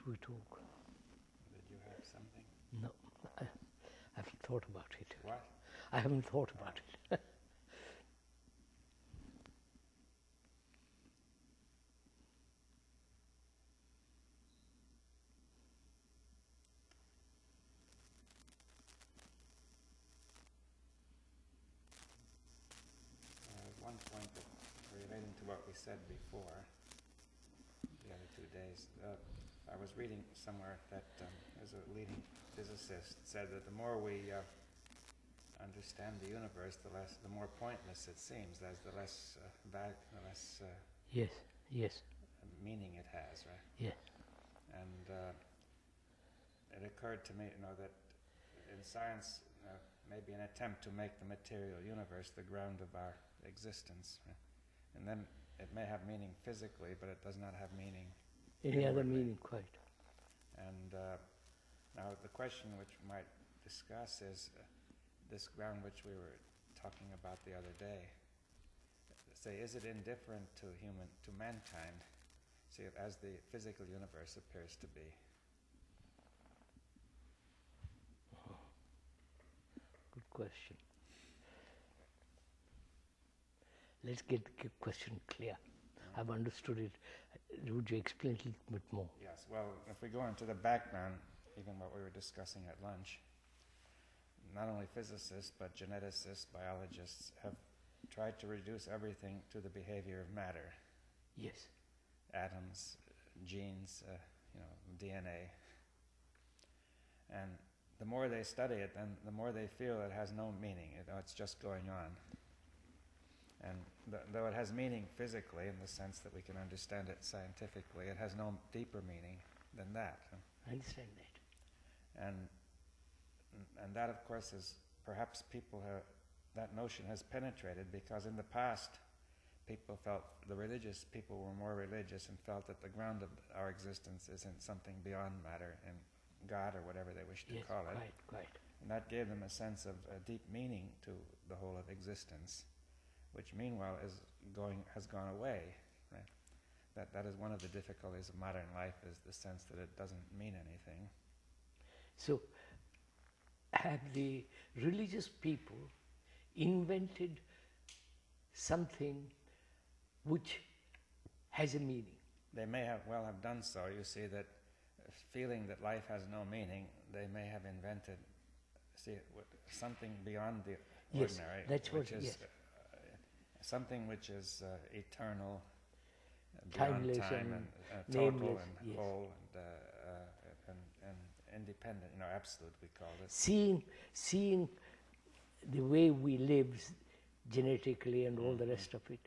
we talk? Did you have something? No, I haven't thought about it. What? I haven't thought about it. One point that relating to what we said before, the other 2 days, I was reading somewhere that as a leading physicist said that the more we understand the universe, the more pointless it seems. There's the less Yes, yes, meaning it has, right? yes. And it occurred to me, that in science, maybe an attempt to make the material universe the ground of our existence, right? And then it may have meaning physically, but it does not have meaning Any other inwardly. meaning, quite. And now the question which we might discuss is this ground which we were talking about the other day. Say, is it indifferent to mankind, see, as the physical universe appears to be? Good question. Let's get the question clear. I've understood it. Would you explain it a little bit more? Yes, well, if we go into the background, even what we were discussing at lunch, not only physicists, but geneticists, biologists have tried to reduce everything to the behavior of matter. Yes. Atoms, genes, DNA. And the more they study it, then the more they feel it has no meaning. It's just going on. And though it has meaning physically in the sense that we can understand it scientifically, it has no deeper meaning than that. I understand that. And that, of course, is perhaps that notion has penetrated because in the past the religious people were more religious and felt that the ground of our existence isn't something beyond matter and God or whatever they wish to call it. Quite. And that gave them a sense of a deep meaning to the whole of existence, which meanwhile has gone away. Right? That is one of the difficulties of modern life, is the sense that it doesn't mean anything. So, have the religious people invented something which has a meaning? They may have done so. You see that feeling that life has no meaning, they may have invented something beyond the ordinary, something which is eternal, beyond timeless time, and total and whole and independent, absolute, we call it. Seeing the way we live genetically and all the rest of it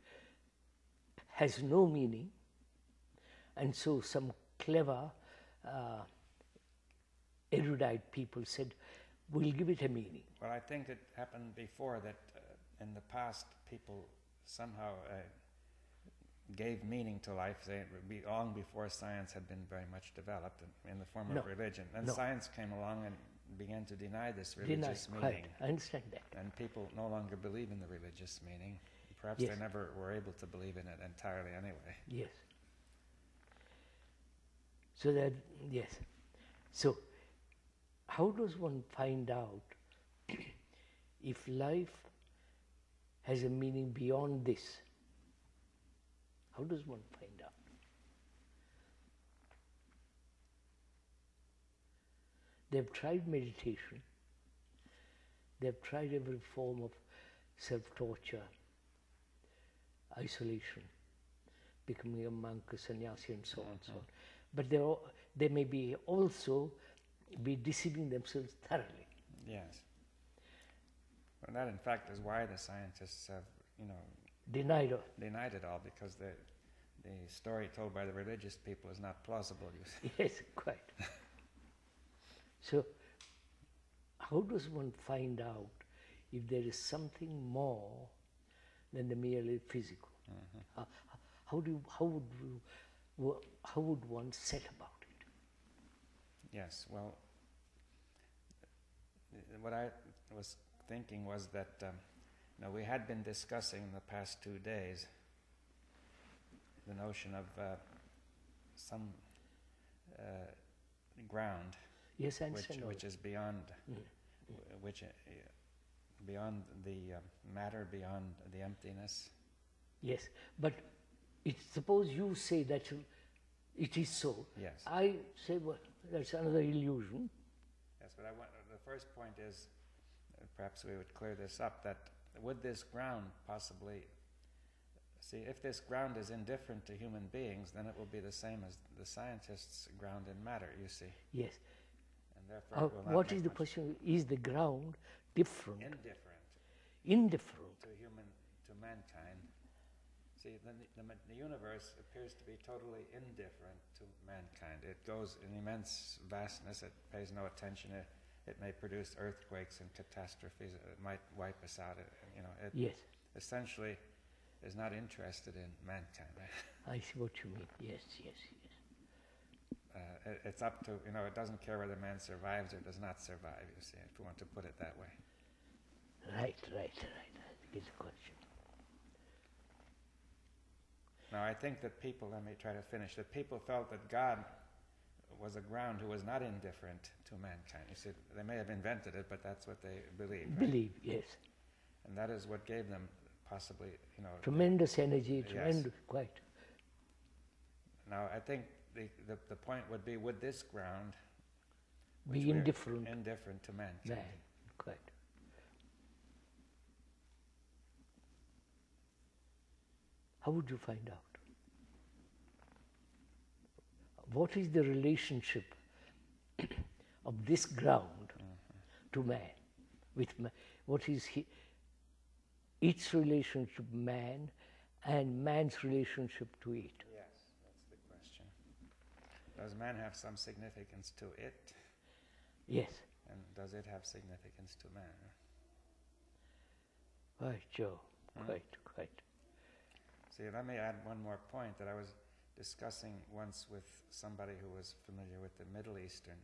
has no meaning, and so some clever erudite people said, we'll give it a meaning. Well, I think it happened before that in the past people somehow gave meaning to life, long before science had been very much developed in the form of religion. And science came along and began to deny this religious meaning. I understand that. And people no longer believe in the religious meaning. Perhaps they never were able to believe in it entirely anyway. Yes. So how does one find out if life has a meaning beyond this? How does one find out? They've tried meditation. They've tried every form of self-torture, isolation, becoming a monk, a sannyasi, and so on and so on. But they may be also be deceiving themselves thoroughly. Yes. Well, that in fact is why the scientists have, denied it all, because the story told by the religious people is not plausible, you see. Yes, quite. So, how does one find out if there is something more than the merely physical? How would one set about it? Yes, well, what I was thinking was that we had been discussing in the past 2 days the notion of some ground, Yes, I understand. which is beyond, which beyond the matter, beyond the emptiness. Yes, but suppose you say that it is so. Yes. I say, well, that's another illusion. Yes, but the first point is, perhaps we would clear this up, that would this ground possibly, see, if this ground is indifferent to human beings, then it will be the same as the scientists' ground in matter, you see. Yes. And therefore it will not what make is the much question? Is the ground different? Indifferent. Indifferent. To mankind. See, the universe appears to be totally indifferent to mankind. It goes in immense vastness. It pays no attention. It may produce earthquakes and catastrophes. It might wipe us out. It Yes. essentially is not interested in mankind. I see what you mean. Yes. It's up to, it doesn't care whether man survives or does not survive, you see, if we want to put it that way. Right. I think it's a question. Now, I think that people, let me try to finish, that people felt that God was a ground who was not indifferent to mankind. You see, they may have invented it, but that's what they believed. Right? Believe, yes. And that is what gave them possibly, Tremendous energy, yes. tremendous, quite. Now, I think the point would be, would this ground be indifferent to mankind? Man, quite. How would you find out? What is the relationship of this ground to man? With man? What is its relationship to man and man's relationship to it? Yes, that's the question. Does man have some significance to it? Yes. And does it have significance to man? Right, Joe. Quite. See, let me add one more point that I was discussing once with somebody who was familiar with the Middle Eastern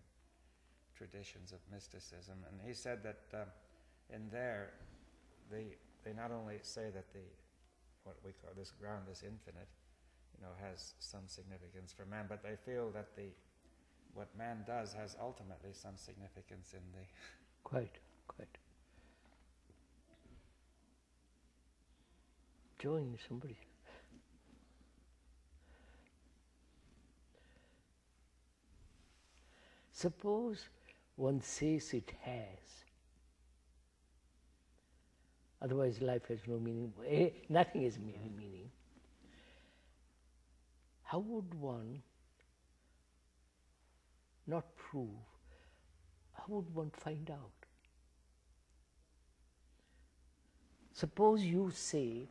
traditions of mysticism, and he said that in there, they not only say that what we call this ground, this infinite, has some significance for man, but they feel that what man does has ultimately some significance in the... Quite. Join somebody. Suppose one says it has. Otherwise life has no meaning. Nothing has meaning. How would one not prove? How would one find out? Suppose you say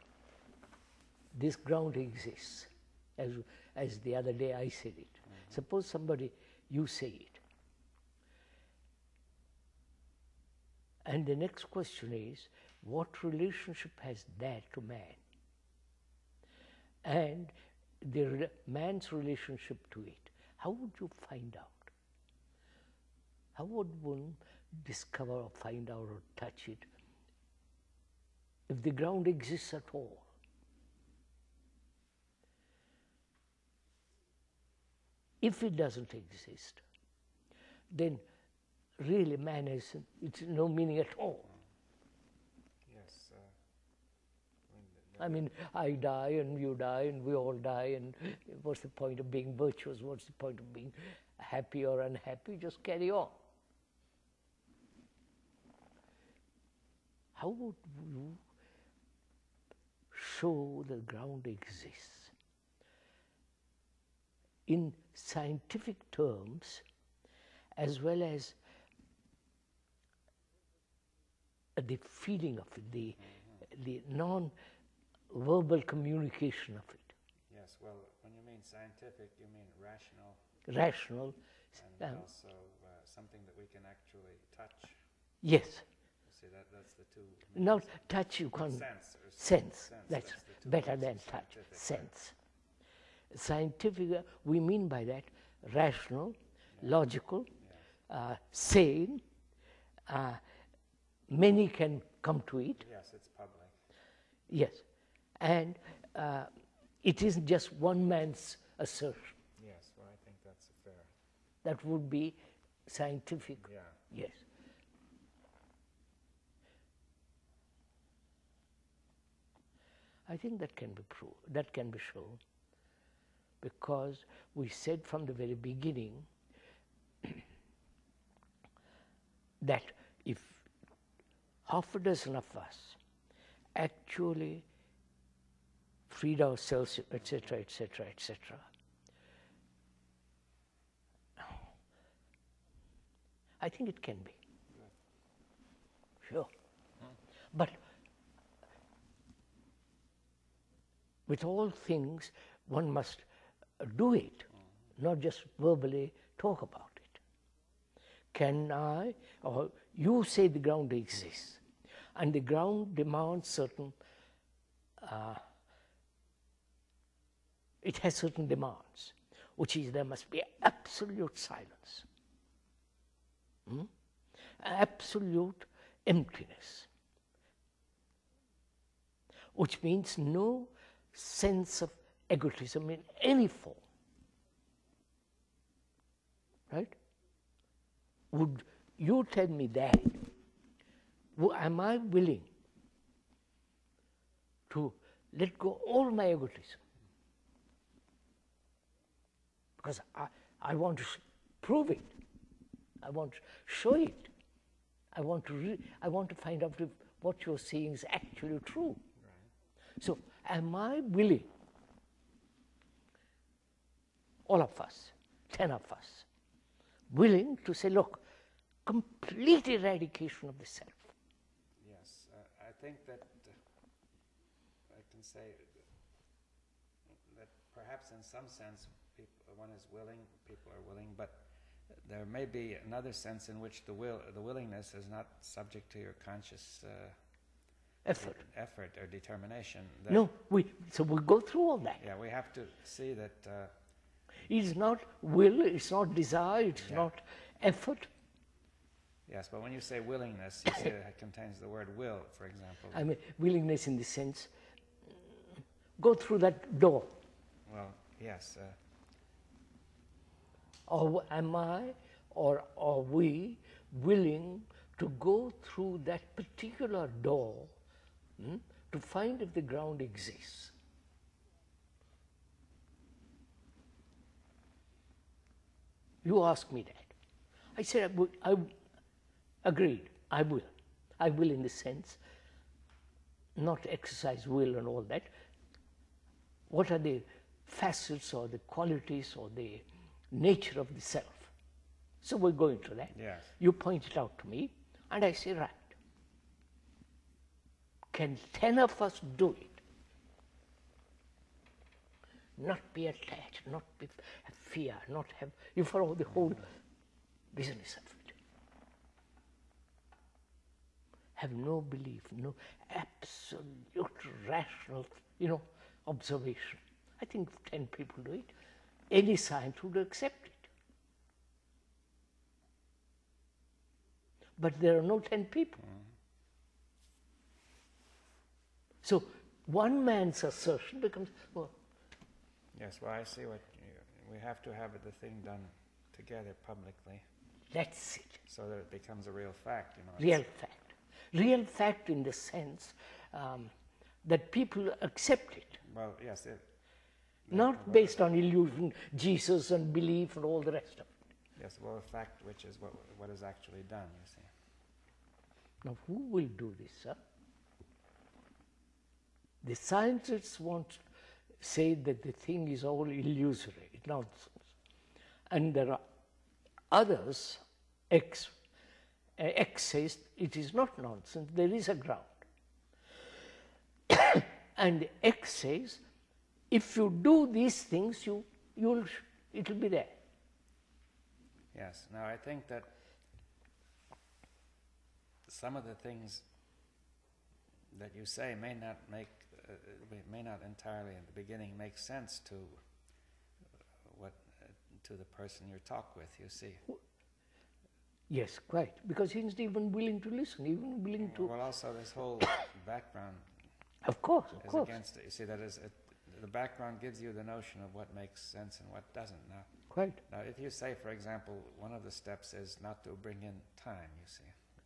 this ground exists, as the other day I said it. Suppose you say it. And the next question is, what relationship has that to man? And man's relationship to it. How would you find out? How would one discover or find out or touch it if the ground exists at all? If it doesn't exist, then really man has no meaning at all. Yes. I mean, I die and you die and we all die, and what's the point of being virtuous? What's the point of being happy or unhappy? Just carry on. How would you show the ground exists? In scientific terms, as well as the feeling of it, the non-verbal communication of it. Yes, well, when you mean scientific, you mean rational. Rational. And also something that we can actually touch. Yes. See, that's the two. Not touch, you can't. Sense. That's better than touch. Sense. Scientific, we mean by that rational, logical, sane. Many can come to it. Yes, it's public. Yes. And it isn't just one man's assertion. Yes, well, I think that's fair. That would be scientific. Yeah. Yes. I think that can be proved, that can be shown, because we said from the very beginning that if half a dozen of us actually freed ourselves, etc., etc., etc., I think it can be. Sure. But with all things, one must do it, not just verbally talk about it. Can I, or you say the ground exists, and the ground demands certain, it has certain demands, which is there must be absolute silence, absolute emptiness, which means no sense of egotism in any form. Right? Would you tell me that? Am I willing to let go all my egotism? Because I want to prove it. I want to show it. I want to find out if what you're saying is actually true. Right. So am I willing, all of us, 10 of us, willing to say, look, complete eradication of the self? Yes, I think that I can say that perhaps in some sense one is willing, people are willing, but there may be another sense in which the willingness is not subject to your conscious effort or determination. No, so we go through all that. Yeah, we have to see that it's not will, it's not desire, it's not effort. Yes, but when you say willingness, you say it contains the word will, for example. I mean, willingness in the sense, go through that door. Well, yes. Or am I, or are we willing to go through that particular door to find if the ground exists? You asked me that. I said, I agreed, I will. I will in the sense, not exercise will and all that. What are the facets or the qualities or the nature of the self? So we're going to that. Yes. You point it out to me, and I say, right. Can 10 of us do it? Not be attached, not be have fear, not have, you follow the whole business of it. Have no belief, no absolute rational, observation. I think if 10 people do it, any science would accept it. But there are no 10 people. So one man's assertion becomes, well, yes, well, I see what we have to have the thing done together publicly. That's it. So that it becomes a real fact, Real fact. Real fact in the sense that people accept it. Well, yes. Not based on illusion, Jesus and belief and all the rest of it. Yes, well, a fact which is what is actually done, you see. Now, who will do this, sir? The scientists want to say that the thing is all illusory, nonsense. And there are others, X says it is not nonsense, there is a ground. And X says, if you do these things, it will be there. Yes. Now, I think that some of the things that you say may not entirely in the beginning make sense to to the person you talk with, you see. Yes, quite. Because he's not even willing to listen, even willing to... Well, also this whole background Of course. against it. You see, that is the background gives you the notion of what makes sense and what doesn't. Quite. Now, if you say, for example, one of the steps is not to bring in time, you see.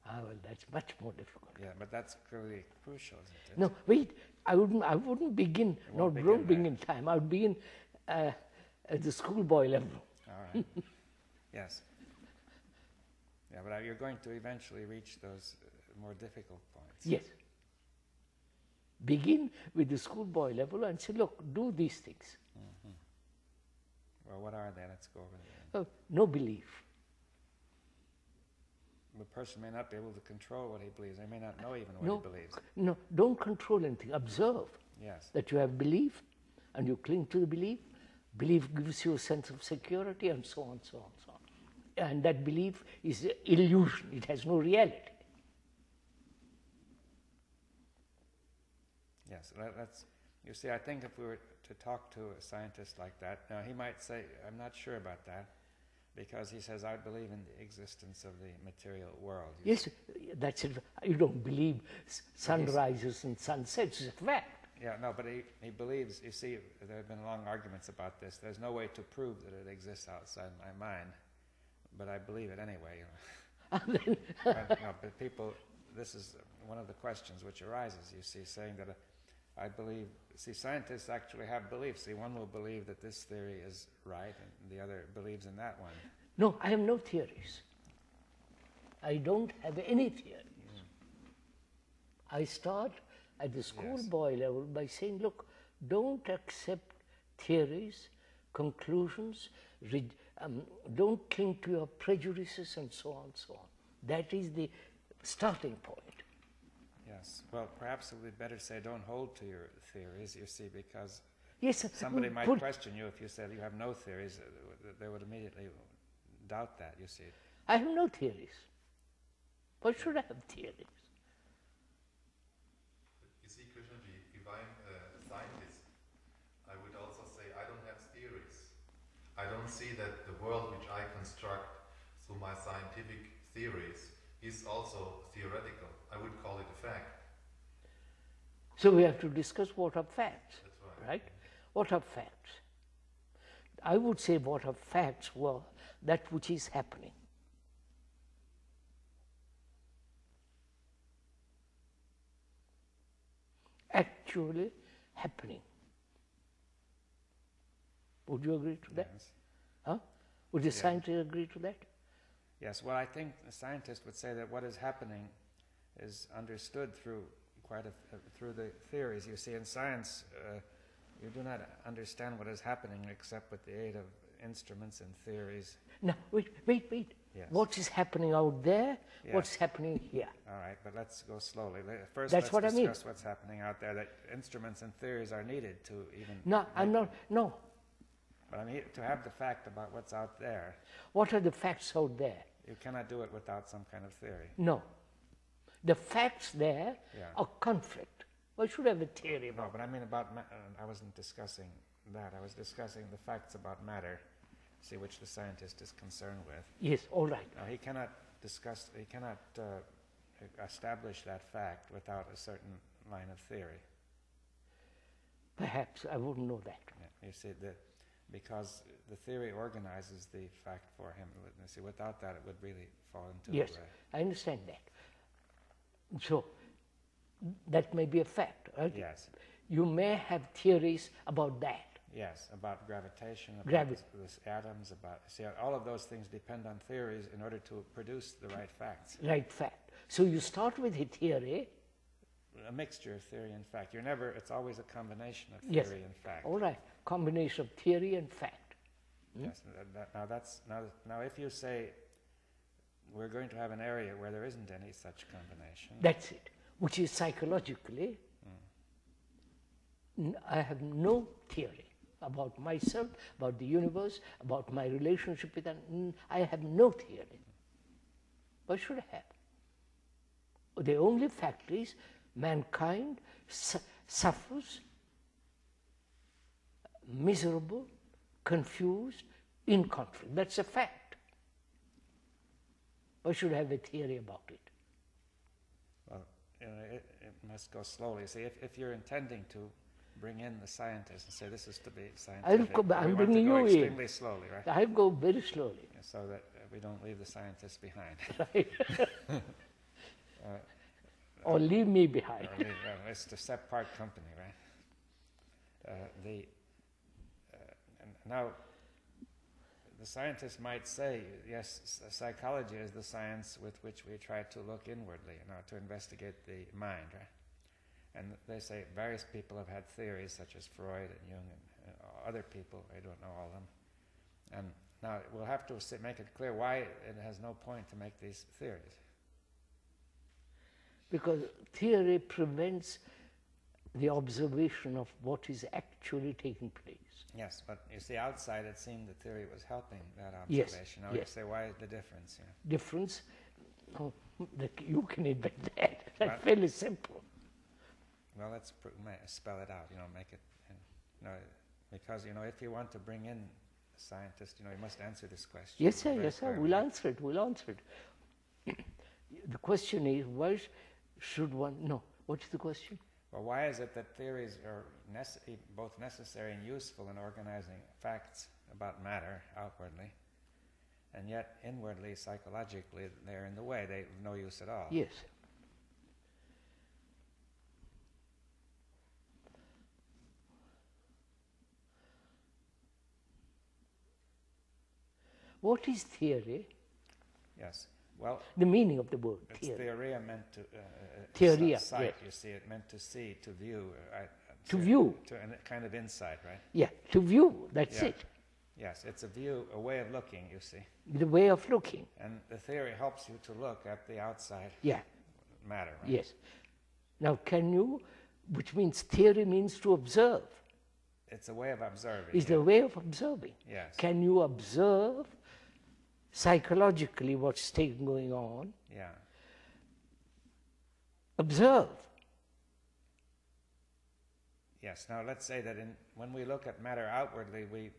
Ah, well, that's much more difficult. Yeah, but that's really crucial, isn't it? No, wait. I wouldn't begin. Won't Don't begin begin time. I would begin at the schoolboy level. All right. Yes. Yeah, but you're going to eventually reach those more difficult points. Yes. Begin with the schoolboy level and say, look, do these things. Mm-hmm. Well, what are they? Let's go over them. No belief. The person may not be able to control what he believes. They may not know even what he believes. No, don't control anything. Observe that you have belief and you cling to the belief. Belief gives you a sense of security and so on, so on, so on. And that belief is illusion. It has no reality. Yes, that's, you see, I think if we were to talk to a scientist like that, now he might say, I'm not sure about that, because he says, I believe in the existence of the material world. Yes, that's it. You don't believe sunrises and sunsets. It's a fact. Yeah, no, but he believes, you see, there have been long arguments about this. There's no way to prove that it exists outside my mind, but I believe it anyway. No, but people, this is one of the questions which arises, you see, saying that I believe, see, scientists actually have beliefs. See, one will believe that this theory is right, and the other believes in that one. No, I have no theories. I don't have any theories. I start at the schoolboy level by saying, look, don't accept theories, conclusions, don't cling to your prejudices and so on, so on. That is the starting point. Yes, well, perhaps it would be better to say don't hold to your theories, you see, because somebody might question you if you said you have no theories. They would immediately doubt that, you see. I have no theories. Why should I have theories? You see, Krishnaji, if I'm a scientist, I would also say I don't have theories. I don't see that the world which I construct through my scientific theories is also theoretical. I would call it a fact. So we have to discuss what are facts. That's right? What are facts? I would say what are facts were that which is happening. Actually happening. Would you agree to that? Yes. Huh? Would the scientist agree to that? Yes, well, I think the scientist would say that what is happening is understood through through the theories. You see, in science, you do not understand what is happening except with the aid of instruments and theories. Now, wait. Yes. What is happening out there? Yes. What's happening here? All right, but let's go slowly. First, let's discuss what's happening out there. That instruments and theories are needed to even... No, I'm not, no. But I mean, to have the fact about what's out there... What are the facts out there? You cannot do it without some kind of theory. No. The facts there are conflict. Why should I have a theory about No, but I mean about... I wasn't discussing that. I was discussing the facts about matter, see, which the scientist is concerned with. Yes, all right. Now, he cannot establish that fact without a certain line of theory. Perhaps I wouldn't know that. Yeah, you see, because the theory organizes the fact for him. You see, without that, it would really fall into... Yes, I understand that. So, that may be a fact, right? Yes. You may have theories about that. Yes, about gravitation, about the atoms, see, all of those things depend on theories in order to produce the right facts. Right fact. So you start with a theory. A mixture of theory and fact. It's always a combination of theory and fact. All right, combination of theory and fact. Yes, now if you say we're going to have an area where there isn't any such combination. That's it, which is psychologically, I have no theory about myself, about the universe, about my relationship with them. I have no theory. What should I have? The only fact is mankind suffers, miserable, confused, in conflict. That's a fact. Why should I have a theory about it? Well, it must go slowly. See, if you're intending to bring in the scientists and say this is to be I'm scientific. bringing we want to go you in. extremely slowly, right? I go very slowly. So that we don't leave the scientists behind. Right. Or leave me behind. Or leave, it's to set part company, right? And now, the scientists might say, yes, psychology is the science with which we try to look inwardly, to investigate the mind, right? And they say various people have had theories, such as Freud and Jung and other people, I don't know all of them. And now we'll have to make it clear why it has no point to make these theories. Because theory prevents the observation of what is actually taking place. Yes, but you see, outside it seemed the theory was helping that Yes, observation. Now yes. you say, why is the difference? Difference? Oh, you can invent that. That's What? fairly simple. Well, let's spell it out. Make it. Because if you want to bring in a scientist, you must answer this question. Yes, sir. very Yes, sir. clearly. We'll answer it. We'll answer it. The question is, why should one? No. What's the question? Well, why is it that theories are both necessary and useful in organizing facts about matter outwardly, and yet inwardly, psychologically, they're in the way? They have no use at all. Yes. What is theory? Yes. Well, The meaning of the word it's theory. theoria meant to Theoria, sight. yes. You see, it meant to see, to view. To view. To a kind of insight, right? Yeah, to view. That's Yeah. it. Yes, it's a view, a way of looking. You see, The way of looking. and the theory helps you to look at the outside Yeah. matter. Right? Yes. Now, can you? Which means theory means to observe. It's a way of observing. It's the way of observing. Yes. Can you observe psychologically what's going on? Yeah. Observe. Yes. Now let's say that when we look at matter outwardly,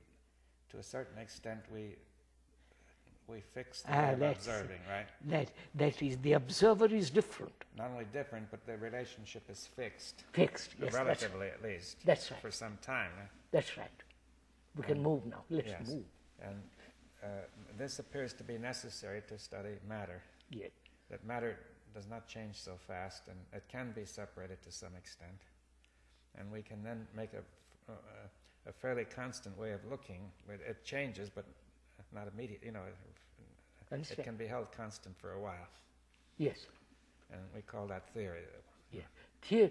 to a certain extent, we fix the way of observing, right? That is, the observer is different. Not only different, but the relationship is fixed. Fixed. Yes, Relatively, at least. That's right. For some time. Right? That's right. We can move now. Let's Yes. move. And this appears to be necessary to study matter. Yeah. That matter does not change so fast, and it can be separated to some extent. And we can then make a fairly constant way of looking. It changes, but not immediate. It can be held constant for a while. Yes. And we call that theory. Yeah.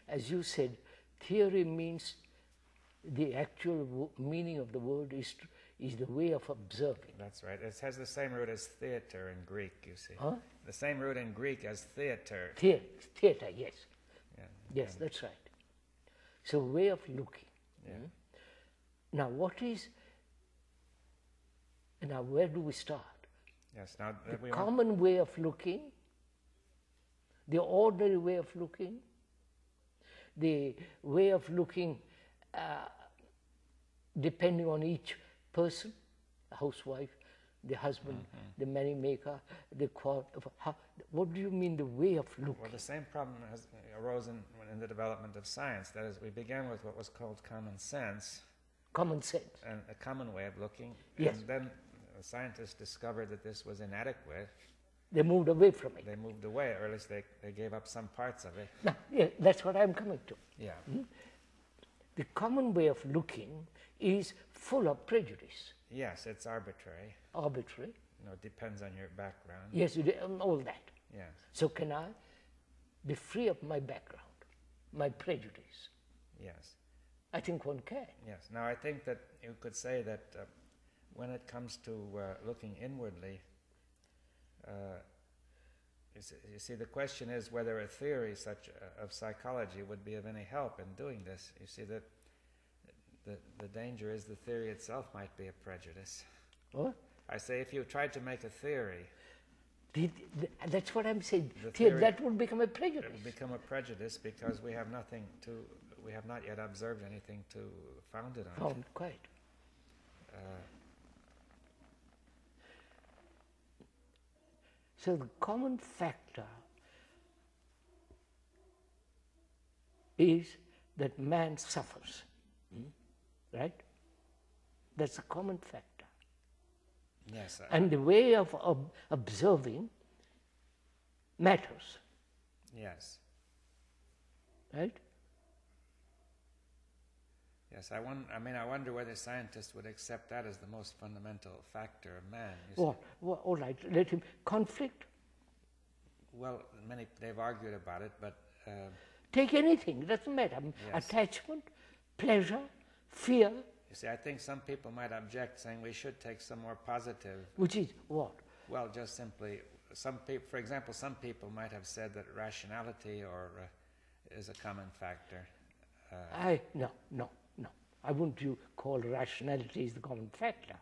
As you said, theory means the actual meaning of the word is the way of observing. That's right. It has the same root as theater in Greek, you see. Huh? The same root in Greek as theater. Theater, yes. Yeah. Yes, that's right. So, way of looking. Yeah. Now, where do we start? Yes. Now The common way of looking, the ordinary way of looking, the way of looking depending on each person, the housewife, the husband, the money maker, what do you mean the way of looking? Well, the same problem arose in the development of science. That is, we began with what was called common sense. Common sense. And a common way of looking. Yes. And then scientists discovered that this was inadequate. They moved away from it. They moved away, or at least they gave up some parts of it. Now, yeah, that's what I'm coming to. Yeah. The common way of looking is full of prejudice. Yes, it's arbitrary. Arbitrary. It depends on your background. Yes, all that. Yes. So can I be free of my background, my prejudice? Yes. I think one can. Yes. Now, I think that you could say that when it comes to looking inwardly, you see, the question is whether a theory such of psychology would be of any help in doing this. You see that the danger is the theory itself might be a prejudice. What? I say if you tried to make a theory, That's what I'm saying. theory- That would become a it prejudice. would become a prejudice because we have not yet observed anything to found it on. Found quite. So the common factor is that man suffers. Right? That's a common factor. Yes. And the way of observing matters. Yes. Right? Yes, I wonder whether scientists would accept that as the most fundamental factor of man. Well, all right, let him conflict. Well, they've argued about it, but take anything, it doesn't matter. Yes. Attachment, pleasure, fear. You see, I think some people might object, saying we should take some more positive. Which is what? Well, just simply, for example, some people might have said that rationality is a common factor. No. I wouldn't call rationality is the common factor.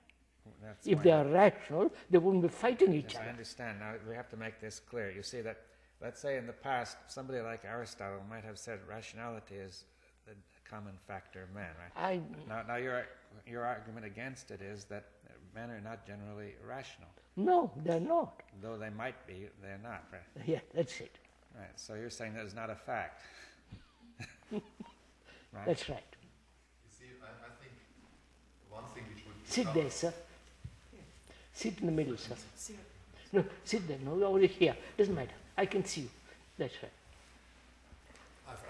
That's if they are rational, they wouldn't be fighting each other. I understand. Now, we have to make this clear. You see that, let's say in the past, somebody like Aristotle might have said rationality is the common factor of man, right? Now your argument against it is that men are not generally rational. No, they're not. Though they might be, they're not, right? Yeah, that's it. Right, so you're saying that is not a fact. Right? That's right. You see, I think one thing which would sit there, sir. Sit in the middle, sir. No, sit there. No, you're already here. Doesn't matter. I can see you. That's right.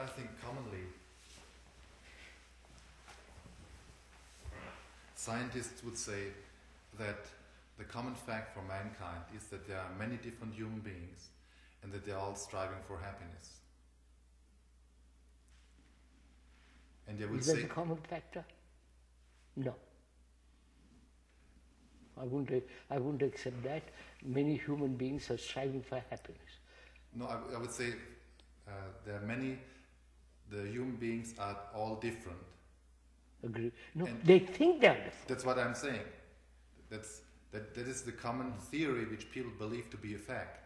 I think commonly scientists would say that the common fact for mankind is that there are many different human beings and that they're all striving for happiness. And they would is say... that the common factor? No. I wouldn't accept that. Many human beings are striving for happiness. No, I would say there are many, the human beings are all different. Agree. No, and they think they are different. That's what I'm saying. That is the common theory which people believe to be a fact.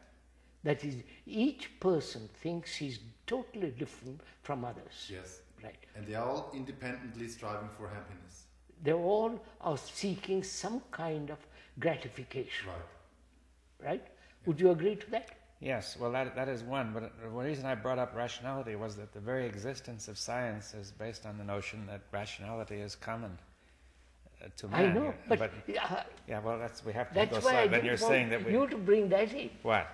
That is, each person thinks he's totally different from others. Yes. Right. And they are all independently striving for happiness. They all are seeking some kind of gratification. Right. Right? Yeah. Would you agree to that? Yes, well that is one, but the reason I brought up rationality was that the very existence of science is based on the notion that rationality is common to man. I know, but yeah, well we have to that's go why slide. I Then you're saying that you to bring that in. What?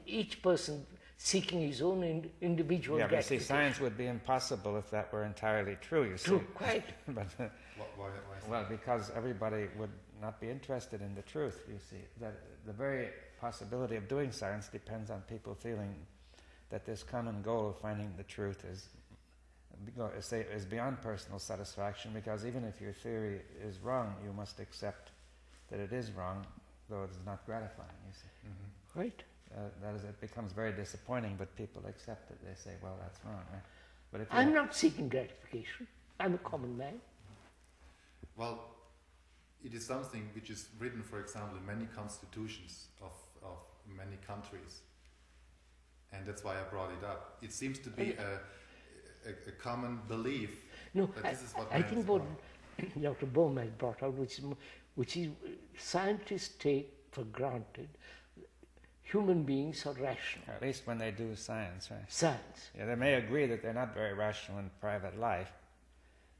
Each person seeking his own individual gratification. gratification. But see, science would be impossible if that were entirely true, you see. True, quite. But, why well, because everybody would not be interested in the truth, you see. That the very possibility of doing science depends on people feeling that this common goal of finding the truth is beyond personal satisfaction, because even if your theory is wrong, you must accept that it is wrong, though it is not gratifying, you see. Mm-hmm. Right. That is, it becomes very disappointing, but people accept it. They say, well, that's wrong. Right? But if I'm not seeking gratification. I'm a common man. Well, it is something which is written, for example, in many constitutions of many countries. And that's why I brought it up. It seems to be a common belief that this is what I think what Dr. Bohm has brought out, which is scientists take for granted human beings are rational. At least when they do science, right? Science. Yeah, they may agree that they're not very rational in private life,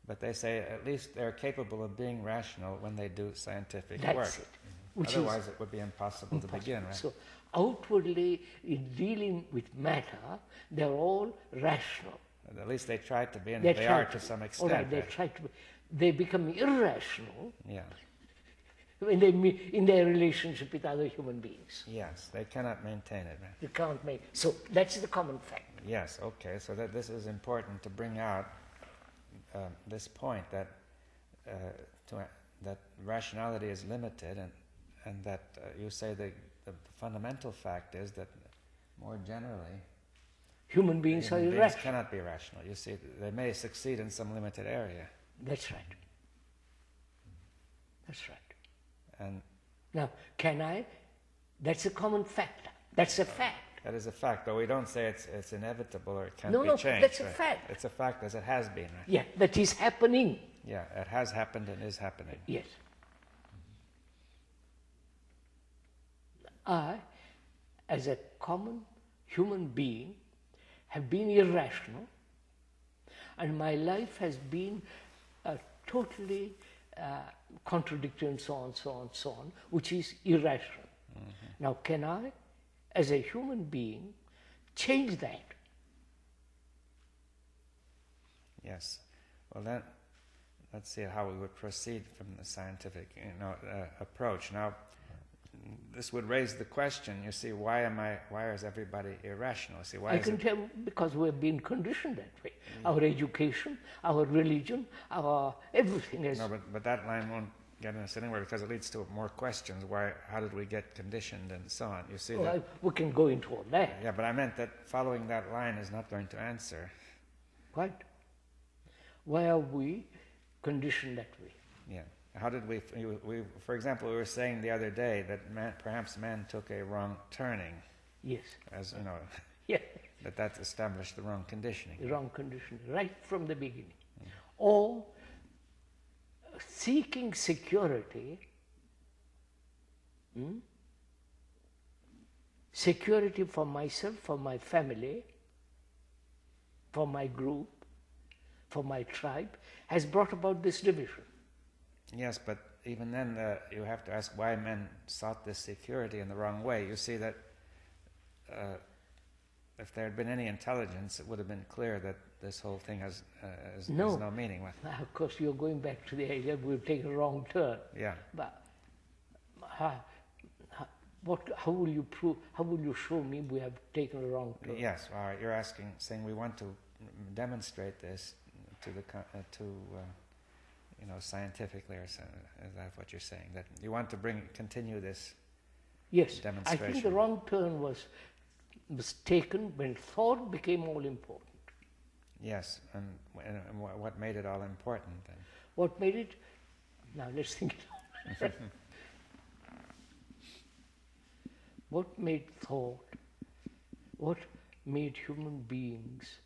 but they say at least they're capable of being rational when they do scientific work. That's it. Mm-hmm. Otherwise it would be impossible to begin, right? So outwardly, in dealing with matter, they're all rational. At least they try to be, and they are to some extent. All right, they try to be. They become irrational. Yeah. When they in their relationship with other human beings. Yes, they cannot maintain it. Right? They can't make. So that's the common fact. Yes, okay. So that this is important to bring out this point that that rationality is limited, and that you say the fundamental fact is that more generally human beings are irrational. Cannot be rational. You see, they may succeed in some limited area. That's right. That's right. And now, can I? That's a common factor. That's a fact. That is a fact, though we don't say it's inevitable or it can't be changed. No, that's a right? fact. It's a fact as it has been, right? Yeah, that is happening. Yeah, it has happened and is happening. Yes. I, as a common human being, have been irrational and my life has been totally contradictory and so on, so on, so on, which is irrational. Now, can I, as a human being, change that? Yes. Well, then, let's see how we would proceed from the scientific, approach. Now, this would raise the question. You see, why is everybody irrational? See, why? I can tell because we've been conditioned that way. Our education, our religion, our everything is. No, but that line won't get us anywhere because it leads to more questions. Why? How did we get conditioned, and so on? You see that? We can go into all that. Yeah, but I meant that following that line is not going to answer. Right. Why are we conditioned that way? Yeah. How did we? For example, we were saying the other day that perhaps man took a wrong turning. Yes. As you know. Yeah. That established the wrong conditioning. The wrong conditioning, right from the beginning. Or seeking security, security for myself, for my family, for my group, for my tribe, has brought about this division. Yes, but even then you have to ask why men sought this security in the wrong way. You see that if there had been any intelligence, it would have been clear that this whole thing has no meaning. Of course, you're going back to the idea we've taken a wrong turn. Yeah. But how will you prove? How will you show me we have taken a wrong turn? Yes, you're saying we want to demonstrate this to the scientifically, or so, is that what you're saying? That you want to continue this? Yes, demonstration? I think the wrong turn was taken when thought became all important. Yes, and what made it all important then? What made it? Now let's think it out. What made thought? What made human beings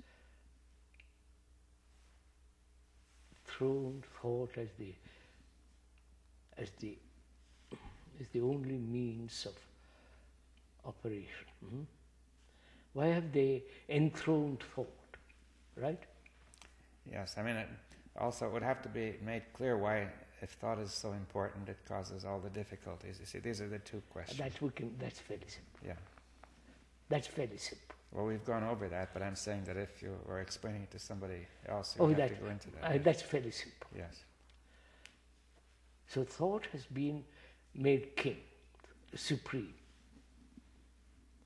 thrown thought as the only means of operation? Why have they enthroned thought? Right? Yes, I mean, it would have to be made clear why, if thought is so important, it causes all the difficulties. You see, these are the two questions. That's fairly simple. Yeah. That's fairly simple. Well, we've gone over that, but I'm saying that if you were explaining it to somebody else, you have to go into that. That's fairly simple. Yes. So thought has been made king, supreme.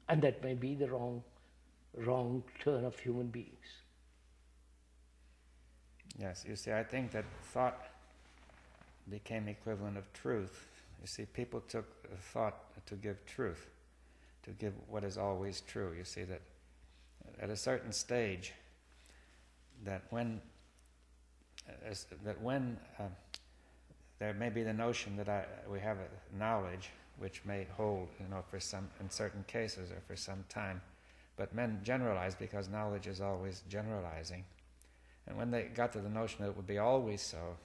And that may be the wrong turn of human beings. Yes, you see, I think that thought became equivalent of truth. You see, people took thought to give truth, to give what is always true. You see that at a certain stage, that when there may be the notion that we have a knowledge which may hold, for in certain cases or for some time, but men generalize because knowledge is always generalizing. And when they got to the notion that it would be always so,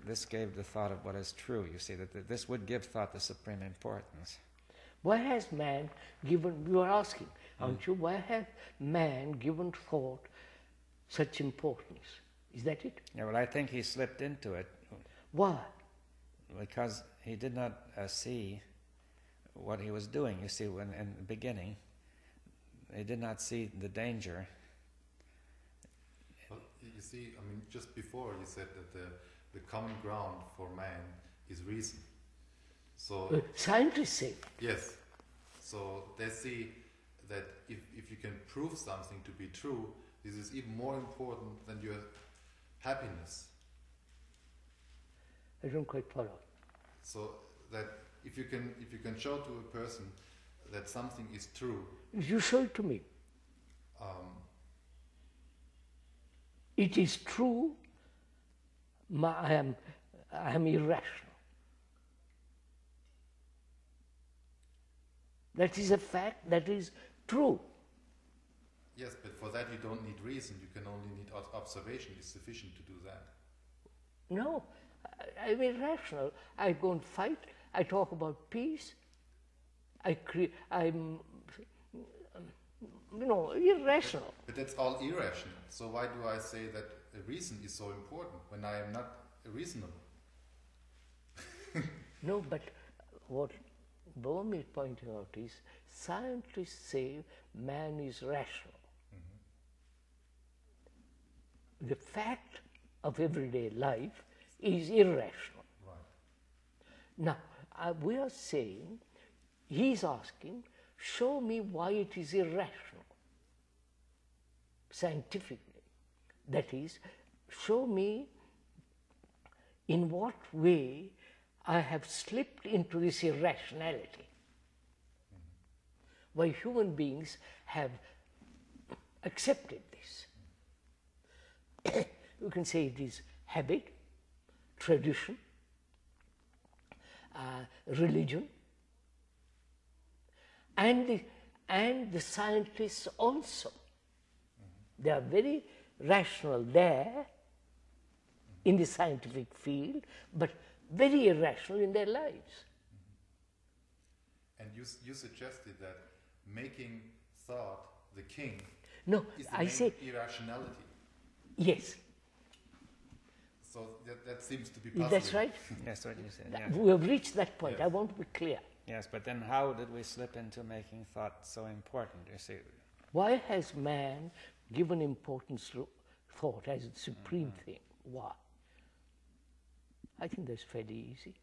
this gave the thought of what is true. You see, that this would give thought the supreme importance. Why has man given, you are asking, aren't you, why has man given thought such importance? Is that it? Yeah, well, I think he slipped into it. Why? Because he did not see what he was doing. You see, when in the beginning, he did not see the danger. Well, you see, I mean, just before you said that the common ground for man is reason. So scientists say. Yes. So they see that if you can prove something to be true, this is even more important than your happiness. I don't quite follow. So that if you can show to a person that something is true. You show it to me. It is true. I am irrational. That is a fact. That is true. Yes, but for that you don't need reason. You can only need observation. Is sufficient to do that. No, I'm irrational. I go and fight. I talk about peace. irrational. But that's all irrational. So why do I say that a reason is so important when I am not reasonable? No, but what Bohm is pointing out is scientists say man is rational. The fact of everyday life is irrational. Right. Now, we are saying, he's asking, show me why it is irrational, scientifically. That is, show me in what way I have slipped into this irrationality. Why human beings have accepted this. You can say it is habit, tradition, religion, and the scientists also. They are very rational there in the scientific field, but very irrational in their lives. And you suggested that making thought the king No, is the I main say irrationality. yes. So that seems to be puzzling. That's right. Yes, what you said. Yeah. We have reached that point. Yes. I want to be clear. Yes, but then how did we slip into making thought so important? You see, Why has man given importance to thought as a supreme thing? Why? I think that's fairly easy.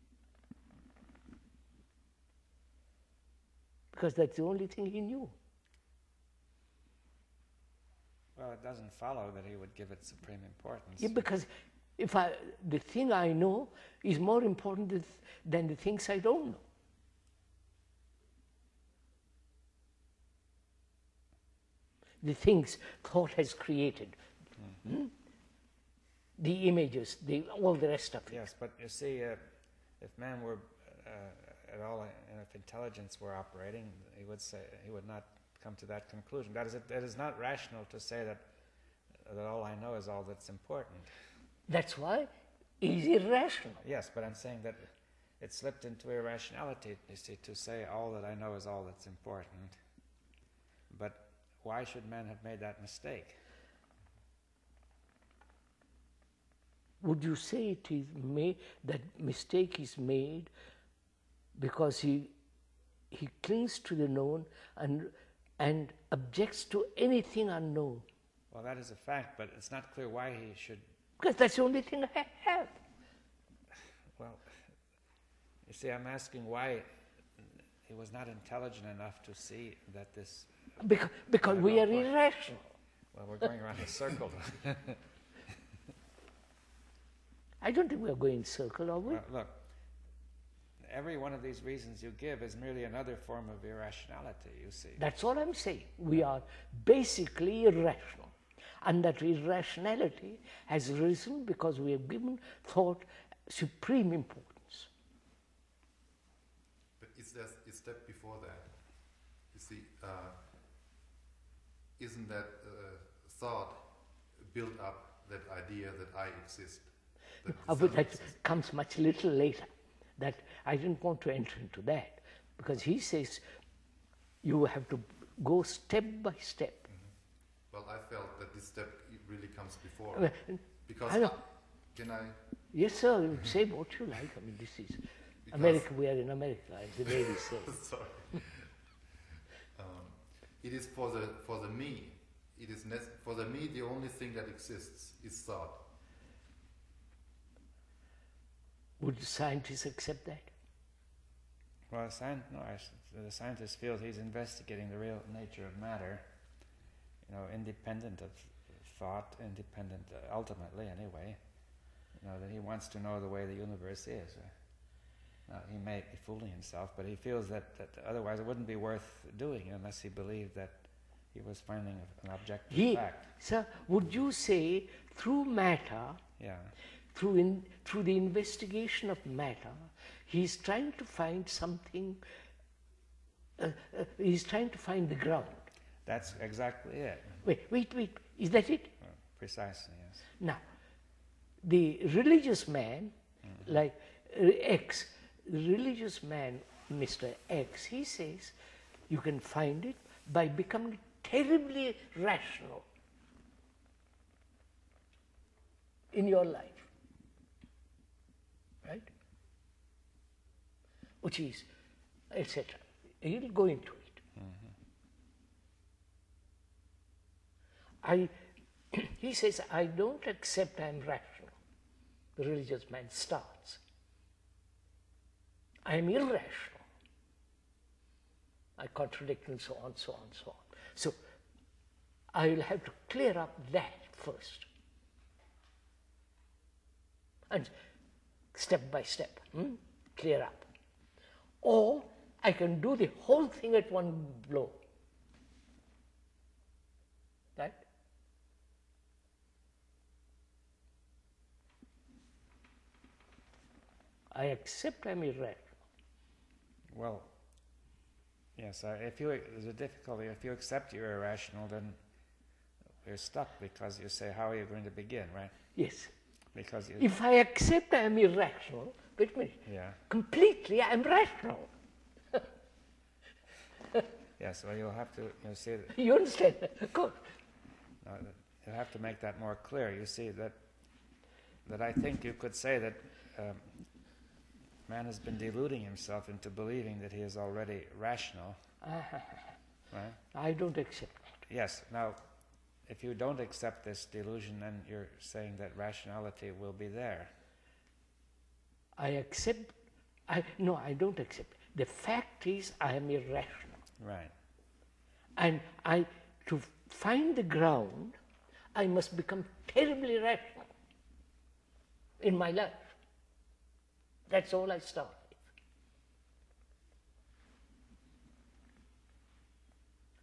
Because that's the only thing he knew. well, it doesn't follow that he would give it supreme importance. Yeah, because the thing I know is more important than the things I don't know. The things thought has created. The images, all the rest of it. Yes, but you see, if man were at all, and if intelligence were operating, he would not come to that conclusion. That is not rational to say that all I know is all that's important. That's why it is irrational. Yes, but I'm saying that it slipped into irrationality, you see, to say all that I know is all that's important. But why should man have made that mistake? Would you say it is that mistake is made because he clings to the known and objects to anything unknown? Well, that is a fact, but it's not clear why he should. Because that's the only thing I have. Well, you see, I'm asking why he was not intelligent enough to see that this. Because we are irrational. Well, we're going around in a circle. I don't think we are going in circle, are we? Well, look, every one of these reasons you give is merely another form of irrationality, you see. That's all I'm saying. We are basically irrational. And that irrationality has risen because we have given thought supreme importance. But is there a step before that? You see, isn't that thought built up that idea that I exist? But that comes much little later. That I didn't want to enter into that because he says you have to go step by step. Well, I felt that this step really comes before. Because I know. Can I? Yes, sir. You say what you like. I mean, this is America. We are in America, as the lady says. Sorry. It is for the me. It is for the me. The only thing that exists is thought. Would the scientists accept that? Well, the scientist feels he's investigating the real nature of matter, independent of thought, independent, ultimately anyway, that he wants to know the way the universe is. Now, he may be fooling himself, but he feels that otherwise it wouldn't be worth doing unless he believed that he was finding an objective fact. Sir, would you say through matter, Yeah. through the investigation of matter, he's trying to find something, he's trying to find the ground? That's exactly it. Wait, is that it? Precisely, yes. Now, the religious man, like X, the religious man, Mr. X, he says you can find it by becoming terribly rational in your life, right? Which is, etc. He'll go into it. He says, I don't accept I'm rational. The religious man starts. I am irrational. I contradict and so on, so on, so on. So I will have to clear up that first. And step by step, clear up. Or I can do the whole thing at one blow. Right? I accept I'm irrational. Well, yes, there's a difficulty. If you accept you're irrational, then you're stuck because you say, how are you going to begin, right? Yes. Because you... If I accept I am irrational, wait a minute, Yeah. completely I am rational. Yes, well, you'll have to see... You understand? Of course. You'll have to make that more clear. You see that I think you could say that man has been deluding himself into believing that he is already rational. Right? I don't accept that. Yes. Now, if you don't accept this delusion, then you're saying that rationality will be there. I accept, no, I don't accept. The fact is I am irrational. Right. And to find the ground, I must become terribly rational in my life. That's all I start with.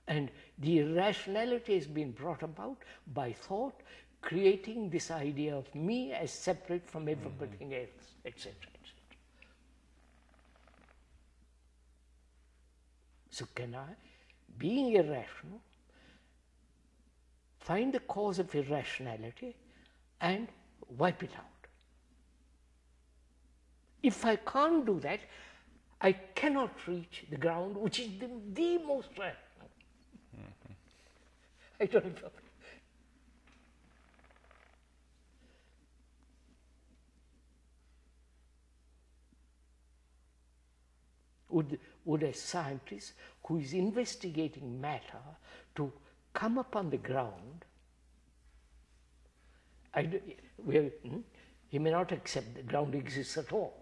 And the irrationality has been brought about by thought, creating this idea of me as separate from everything else, etc., etc. So can I, being irrational, find the cause of irrationality and wipe it out? If I can't do that, I cannot reach the ground which is the most rational. I don't know. Would a scientist who is investigating matter to come upon the ground, he may not accept the ground exists at all.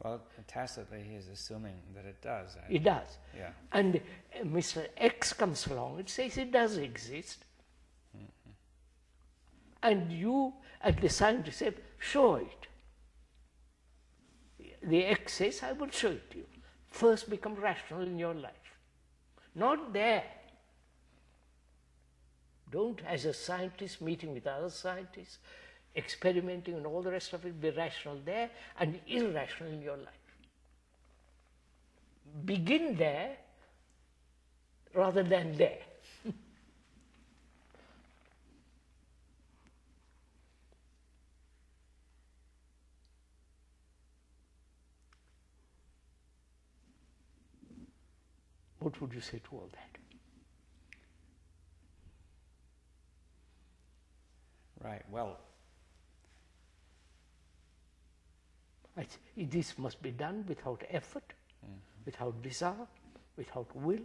Well, tacitly he is assuming that it does. It does. Yeah. And Mr. X comes along and says it does exist. And you, as the scientist, say, show it. The X says, I will show it to you. First become rational in your life. Not there. Don't, as a scientist meeting with other scientists, experimenting and all the rest of it, be rational there and irrational in your life. Begin there rather than there. What would you say to all that? Right, well... This must be done without effort, without desire, without will,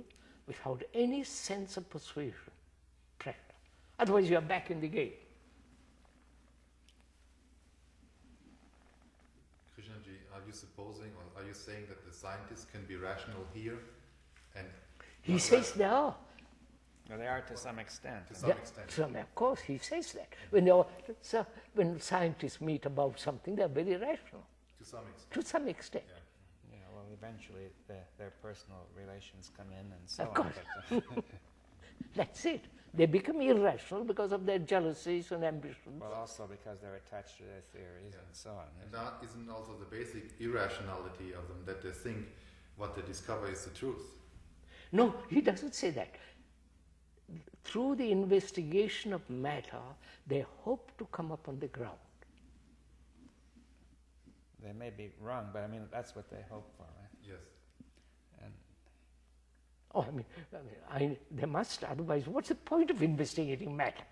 without any sense of persuasion, pressure. Otherwise you are back in the game. Krishnaji, are you supposing or are you saying that the scientists can be rational here? And he says they are. Well, they are to some extent. To some extent. Of course, he says that. When scientists meet about something, they are very rational. To some extent. To some extent. Yeah, well, eventually their personal relations come in and so Of on. course. That's it. They become irrational because of their jealousies and ambitions. Well, also because they're attached to their theories and so on. And that isn't also the basic irrationality of them, that they think what they discover is the truth. No, he doesn't say that. Through the investigation of matter, they hope to come up on the ground. They may be wrong, but I mean, that's what they hope for, right? Yes. And Oh, they must, otherwise what's the point of investigating matter?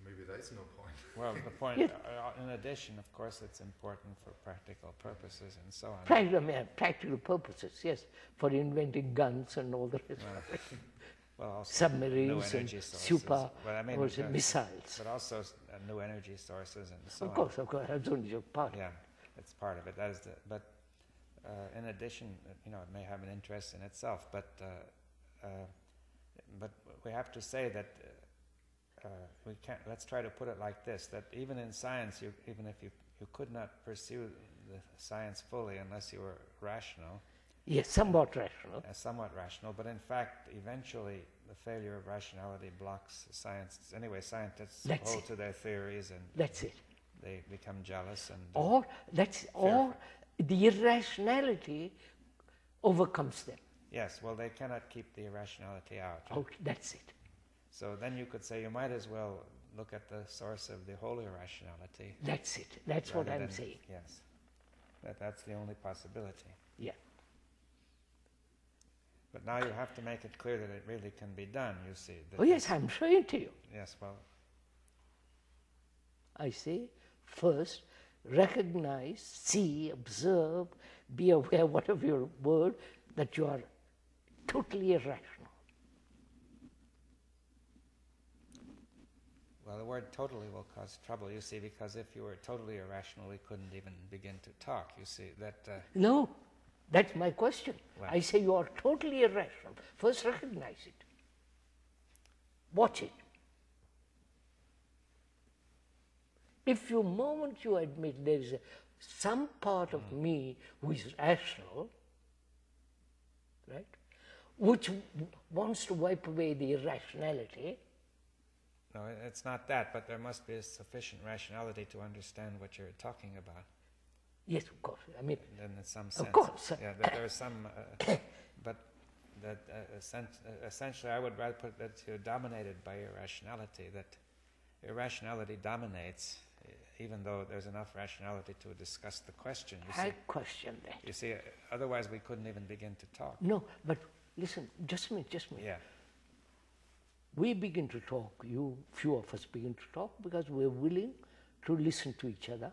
Maybe there is no point. Well, the point, Yes. in addition, of course, it's important for practical purposes and so on. Practical purposes, yes, for inventing guns and all the rest of it. Well, also Submarines new and energy sources. super But missiles. But also new energy sources and so on. Of course, that's only a part. Yeah, it's part of it. That is but in addition, it may have an interest in itself. But we have to say that we can't. Let's try to put it like this: that even in science, even if you could not pursue the science fully unless you were rational. Yes, somewhat rational. Somewhat rational, but in fact, eventually, the failure of rationality blocks science. Anyway, scientists hold to their theories, and that's it. They become jealous, and or the irrationality overcomes them. Yes, well, they cannot keep the irrationality out. That's it. So then you could say you might as well look at the source of the whole irrationality. That's it. That's what I'm saying. Yes, that's the only possibility. Yeah. But now you have to make it clear that it really can be done, you see. Oh yes, I'm showing to you. Yes, well. I say, first, recognize, see, observe, be aware, whatever your word, that you are totally irrational. Well, the word totally will cause trouble, you see, because if you were totally irrational, we couldn't even begin to talk, you see. No. That's my question. Well, I say you are totally irrational. First recognize it. Watch it. If you moment you admit there is some part of me who is rational, right, which wants to wipe away the irrationality. No, it's not that, but there must be a sufficient rationality to understand what you're talking about. Yes, of course. In some sense. Of course. Yeah, there is some, but that essentially I would rather put that you're dominated by irrationality, that irrationality dominates, even though there's enough rationality to discuss the question. I question that. You see, otherwise we couldn't even begin to talk. No, but listen, just a minute. Yeah. We begin to talk, few of us begin to talk because we're willing to listen to each other.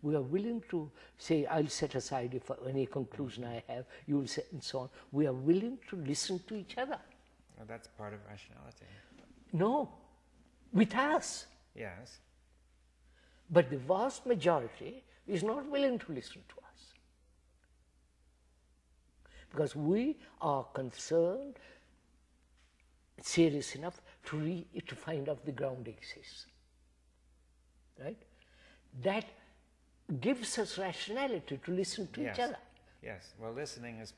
We are willing to say, I'll set aside if any conclusion I have, you will say, and so on. We are willing to listen to each other. Well, that's part of rationality. No, with us. Yes. But the vast majority is not willing to listen to us. Because we are concerned, serious enough, to find out the ground exists. Right? That gives us rationality to listen to each other. Yes. Well, listening is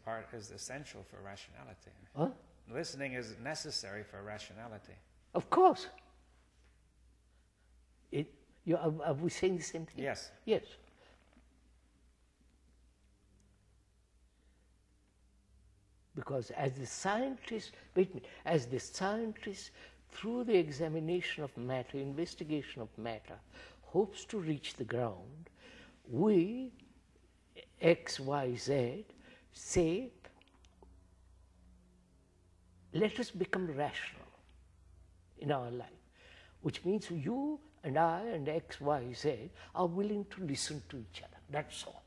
essential for rationality. Huh? Listening is necessary for rationality. Of course. Are we saying the same thing? Yes. Yes. Because as the scientist, through the examination of matter, investigation of matter, hopes to reach the ground, we, X, Y, Z, say, let us become rational in our life, which means you and I and X, Y, Z are willing to listen to each other. That's all.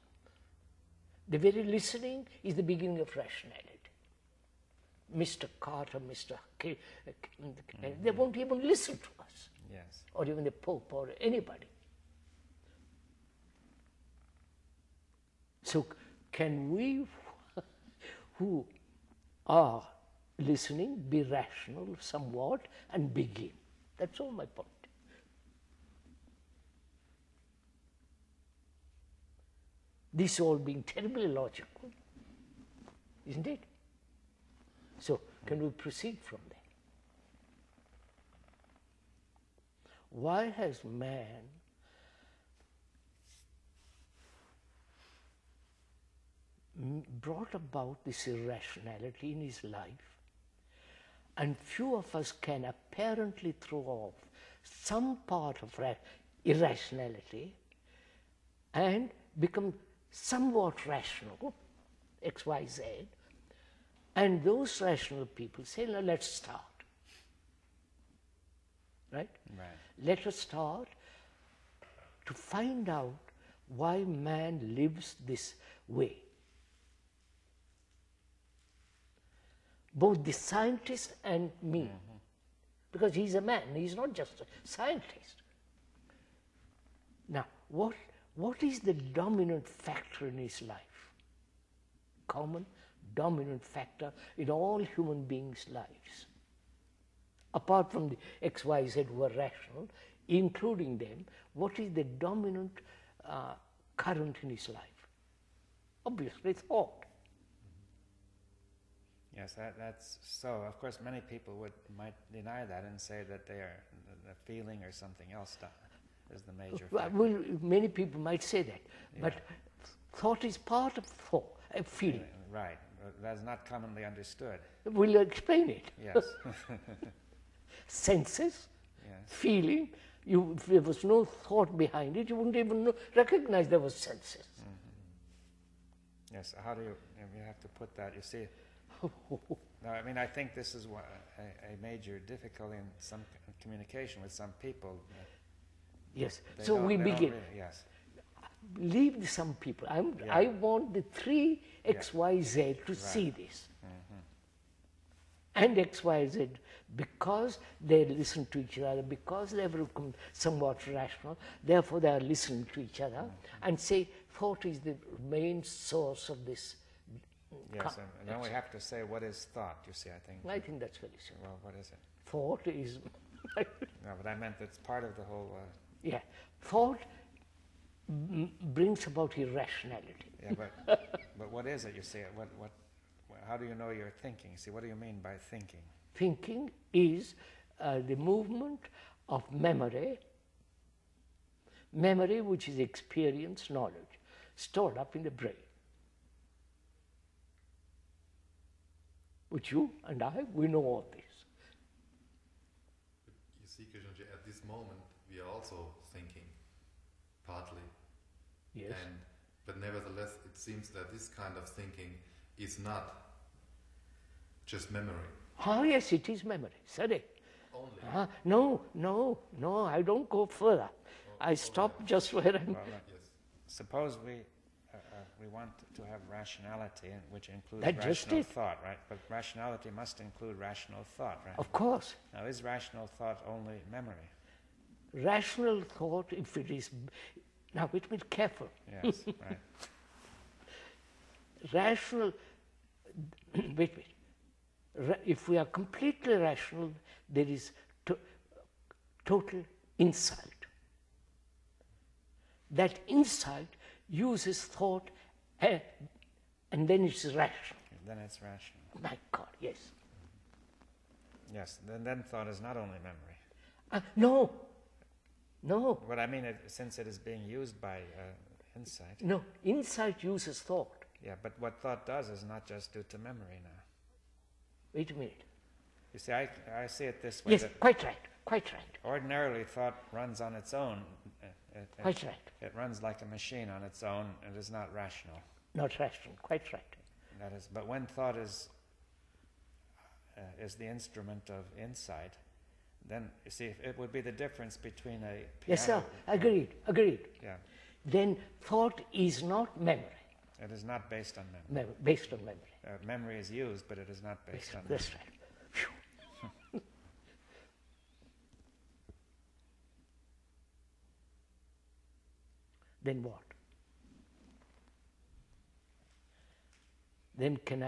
The very listening is the beginning of rationality. Mr. Carter, Mr. K, they won't even listen to us. Yes. Or even the Pope or anybody. So can we who are listening be rational somewhat and begin? That's all my point. This all being terribly logical, isn't it? So can we proceed from there? Why has man brought about this irrationality in his life, and few of us can apparently throw off some part of irrationality and become somewhat rational, X, Y, Z, And those rational people say, no, let's start. Right? Right. Let us start to find out why man lives this way. Both the scientist and me, because he's a man, he's not just a scientist. Now, what is the dominant factor in his life? Common dominant factor in all human beings' lives. Apart from the X, Y, Z who are rational, including them, what is the dominant current in his life? Obviously, thought. Yes, that's so. Of course, many people might deny that and say that they are the feeling or something else is the major factor. Well, many people might say that, but thought is part of thought, feeling. Right, that's not commonly understood. We'll explain it. Yes. Senses, Yes. feeling. If there was no thought behind it, you wouldn't even recognize there was senses. Yes. How do you have to put that? You see. No, I mean, I think this is a major difficulty in some communication with some people. Yes. So we begin. Yes. Leave the some people. I want the three X, Y, Z to see this. And X, Y, Z, because they listen to each other, because they have become somewhat rational, therefore they are listening to each other and say thought is the main source of this. Yes, and then we have to say what is thought, you see, I think. I think that's very simple. Well, what is it? Thought is... No, but I meant it's part of the whole... Yeah. Thought brings about irrationality. Yeah, but what is it, you see? How do you know you're thinking? See, what do you mean by thinking? Thinking is the movement of memory, which is experience, knowledge, stored up in the brain. Which you and I, we know all this. You see, Krishnji, at this moment we are also thinking, partly. Yes. But nevertheless, it seems that this kind of thinking is not just memory. Oh yes, it is memory. Sorry. Only. No, I don't go further. I stop just where I'm... Well, Yes. suppose we want to have rationality, which includes That just rational it. thought, right? But rationality must include rational thought, right? Of course. Now, is rational thought only memory? Rational thought, if it is... Now, wait a minute, careful. Yes, right. Rational... wait. If we are completely rational, there is total insight. That insight uses thought and then it's rational. Then it's rational. My God, yes. Yes, then thought is not only memory. No. What I mean, since it is being used by insight. No, insight uses thought. Yeah, but what thought does is not just due to memory now. Wait a minute. You see, I see it this way. Yes, that quite right. ordinarily, thought runs on its own. Quite right. It runs like a machine on its own. It is not rational. Not rational, quite right. That is, but when thought is the instrument of insight, then you see it would be the difference between a piano. Yes, sir. Agreed. Yeah. Then thought is not memory. It is not based on memory. Based on memory. Memory is used, but it is not based on memory. That's right. Phew. Then what? Then can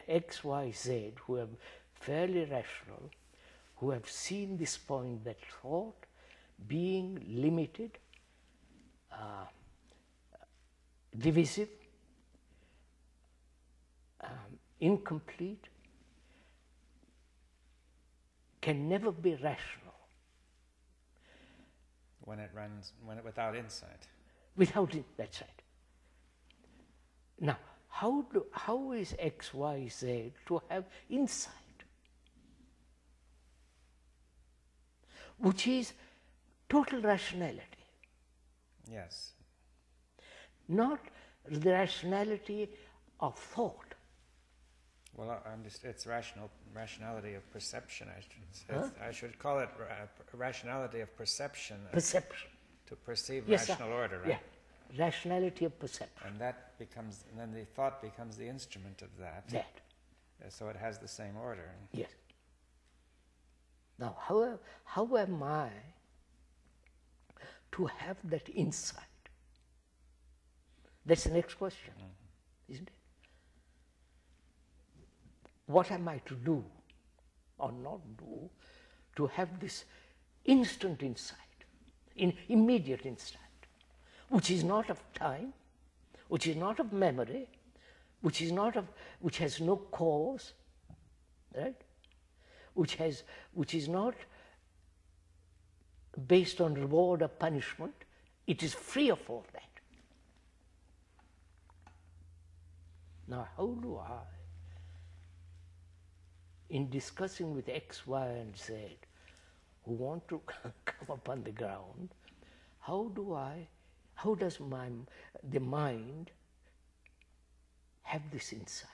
X, Y, Z, who are fairly rational, who have seen this point that thought, being limited, divisive, incomplete, can never be rational. When it without insight. Without it, that's right. Now, how is X, Y, Z to have insight? Which is total rationality. Yes. Not the rationality of thought. Well, it's rationality of perception. Huh? I should call it rationality of perception. Perception. To perceive Yes, rational order, right? Yeah, rationality of perception. And that becomes, and then the thought becomes the instrument of that. That. So it has the same order. Yes. Now, how am I to have that insight? That's the next question, isn't it? What am I to do or not do to have this instant insight, immediate insight, which is not of time, which is not of memory, which has no cause, right? Which is not based on reward or punishment. It is free of all that. Now, how do I, in discussing with X, Y, and Z, who want to come upon the ground, how does the mind have this insight?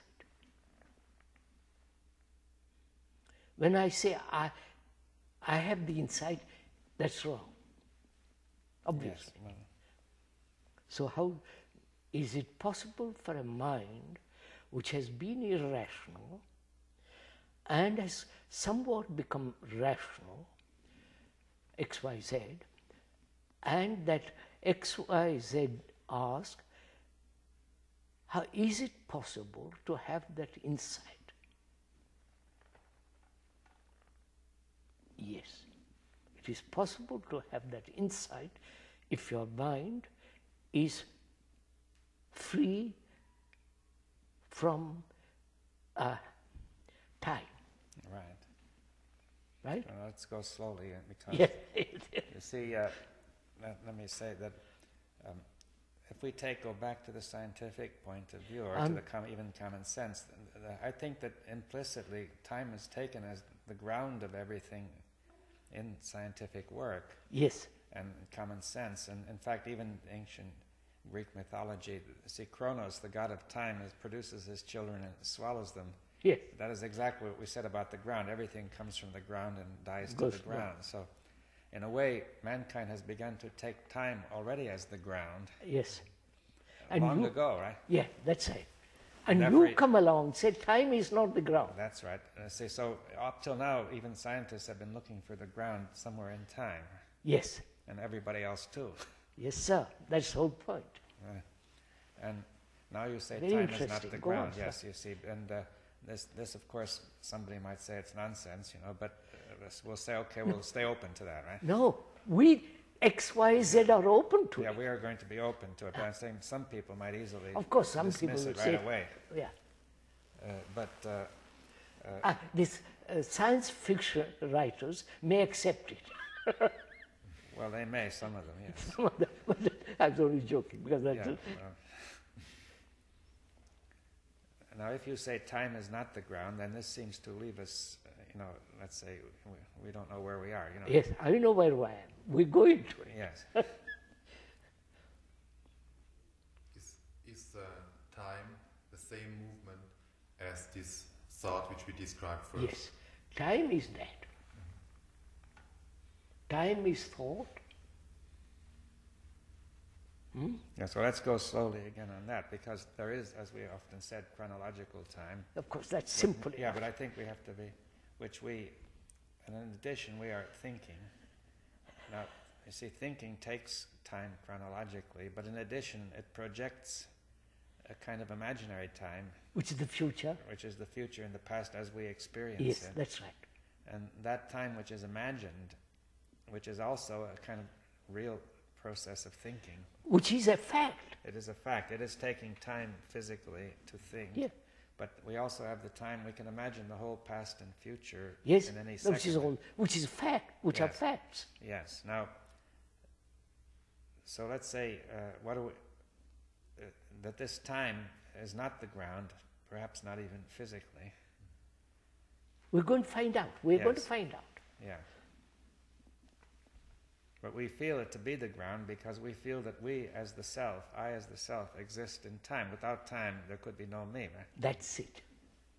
When I say I have the insight, that's wrong, obviously. Yes, well. So how is it possible for a mind which has been irrational and has somewhat become rational, X, Y, Z, and that X, Y, Z ask, how is it possible to have that insight? Yes, it is possible to have that insight if your mind is free from time. Right. Right? Well, let's go slowly because Yes. you see, let me say that if we go back to the scientific point of view or to the even common sense, I think that implicitly time is taken as the ground of everything in scientific work. Yes. And common sense. And in fact, even ancient Greek mythology, see, Kronos, the god of time, produces his children and swallows them. Yes. That is exactly what we said about the ground. Everything comes from the ground and dies to the ground. So, in a way, mankind has begun to take time already as the ground. Yes. Long ago, right? Yeah, that's right. And you come along and say time is not the ground. That's right. See, so up till now, even scientists have been looking for the ground somewhere in time. Yes. And everybody else too. Yes, sir. That's the whole point. And now you say Very time is not the Go ground. on, Yes, you see. And this, of course, somebody might say it's nonsense, but we'll say, okay, we'll stay open to that, right? No, we X, Y, Z are open to it. Yeah, we are going to be open to it. But I'm saying some people might easily of course, some dismiss people it will right say, away. Yeah. These science fiction writers may accept it. Well, they may, some of them, yes. Some of them, but I was only joking because that's now, if you say time is not the ground, then this seems to leave us, let's say we don't know where we are. Yes, I know where I am. We're going to it. Yes. Is time the same movement as this thought which we described first? Yes, time is that. Time is thought. Yeah, so let's go slowly again on that, because there is, as we often said, chronological time. Of course, that's simple. Yeah, but I think we have to be, and in addition, we are thinking. Now, you see, thinking takes time chronologically, but in addition, it projects a kind of imaginary time. Which is the future. Which is the future and the past as we experience yes, it. That's right. And that time which is imagined, which is also a kind of real process of thinking. Which is a fact. It is a fact. It is taking time physically to think. Yeah. But we also have the time, we can imagine the whole past and future yes, in any second. Which is fact, which are facts. Yes. Now, so let's say, that this time is not the ground, perhaps not even physically. We're going to find out. We're going to find out. Yeah. But we feel it to be the ground because we feel that we as the self, I as the self, exist in time. Without time, there could be no me, right? That's it.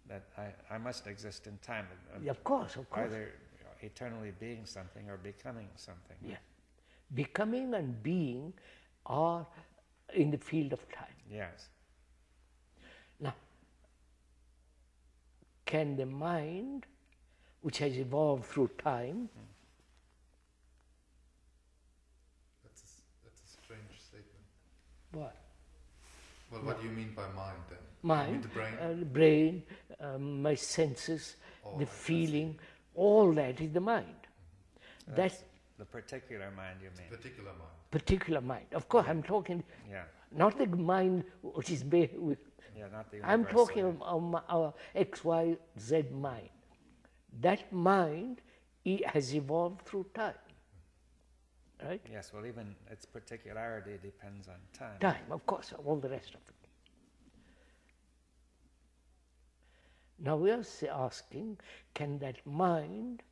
that I must exist in time. Of course, of course. Either eternally being something or becoming something. Yeah. Becoming and being are in the field of time. Yes. Now, can the mind, which has evolved through time, That's a strange statement. what? Well, what do you mean by mind then? Mind, You mean the brain? brain, my senses, the feeling, all that is the mind. That's the particular mind, you mean? Particular mind. particular mind. Of course, I'm talking not the mind which is with. Yeah, not the universal. I'm talking of our X, Y, Z mind. That mind has evolved through time. Right? Yes, well, even its particularity depends on time. Time, of course, all the rest of it. Now we are asking, can that mind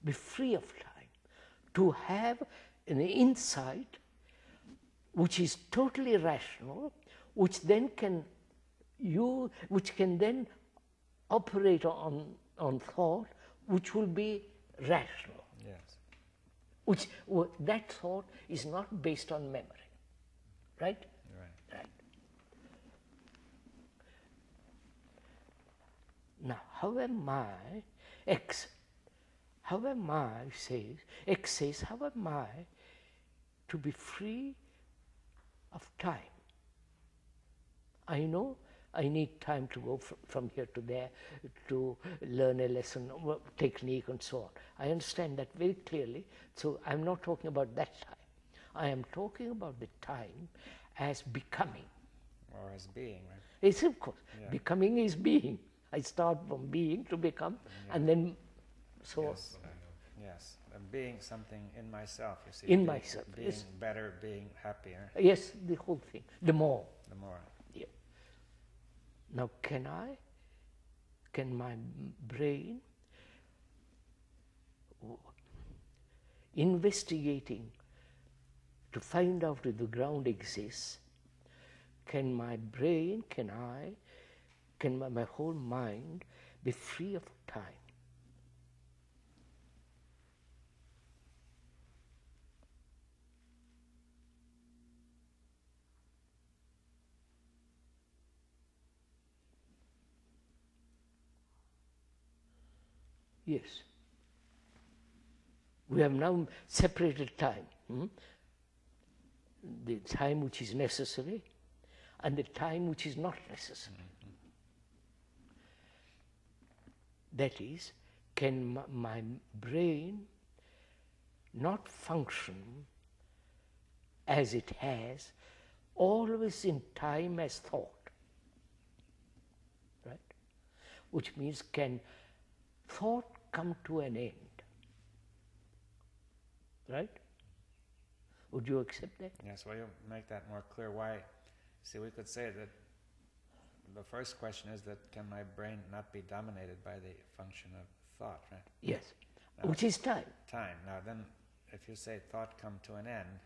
be free of time to have an insight which is totally rational, which then can then operate on thought, which will be rational. Yes. That thought is not based on memory, right? Right. Now, how am I, X says, how am I to be free of time? I know I need time to go from here to there to learn a lesson, technique and so on. I understand that very clearly, so I'm not talking about that time. I am talking about the time as becoming. Or as being, right? Yes, of course. Yeah. Becoming is being. I start from being to become, and then so on. Yes, being something in myself, you see. In myself. Being yes. better, being happier. Yes, the whole thing. The more. The more. Yeah. Now, can my brain, investigating to find out if the ground exists, can my brain, can my whole mind be free of time? Yes. We have now separated time. The time which is necessary and the time which is not necessary. That is, can my brain not function as it has, always in time as thought? Right? Which means, can thought come to an end? Right? Would you accept that? Yes, well, you make that more clear. Why? See, we could say that the first question is that can my brain not be dominated by the function of thought, right? Yes, now, which is time. Time. Now then, if you say thought come to an end...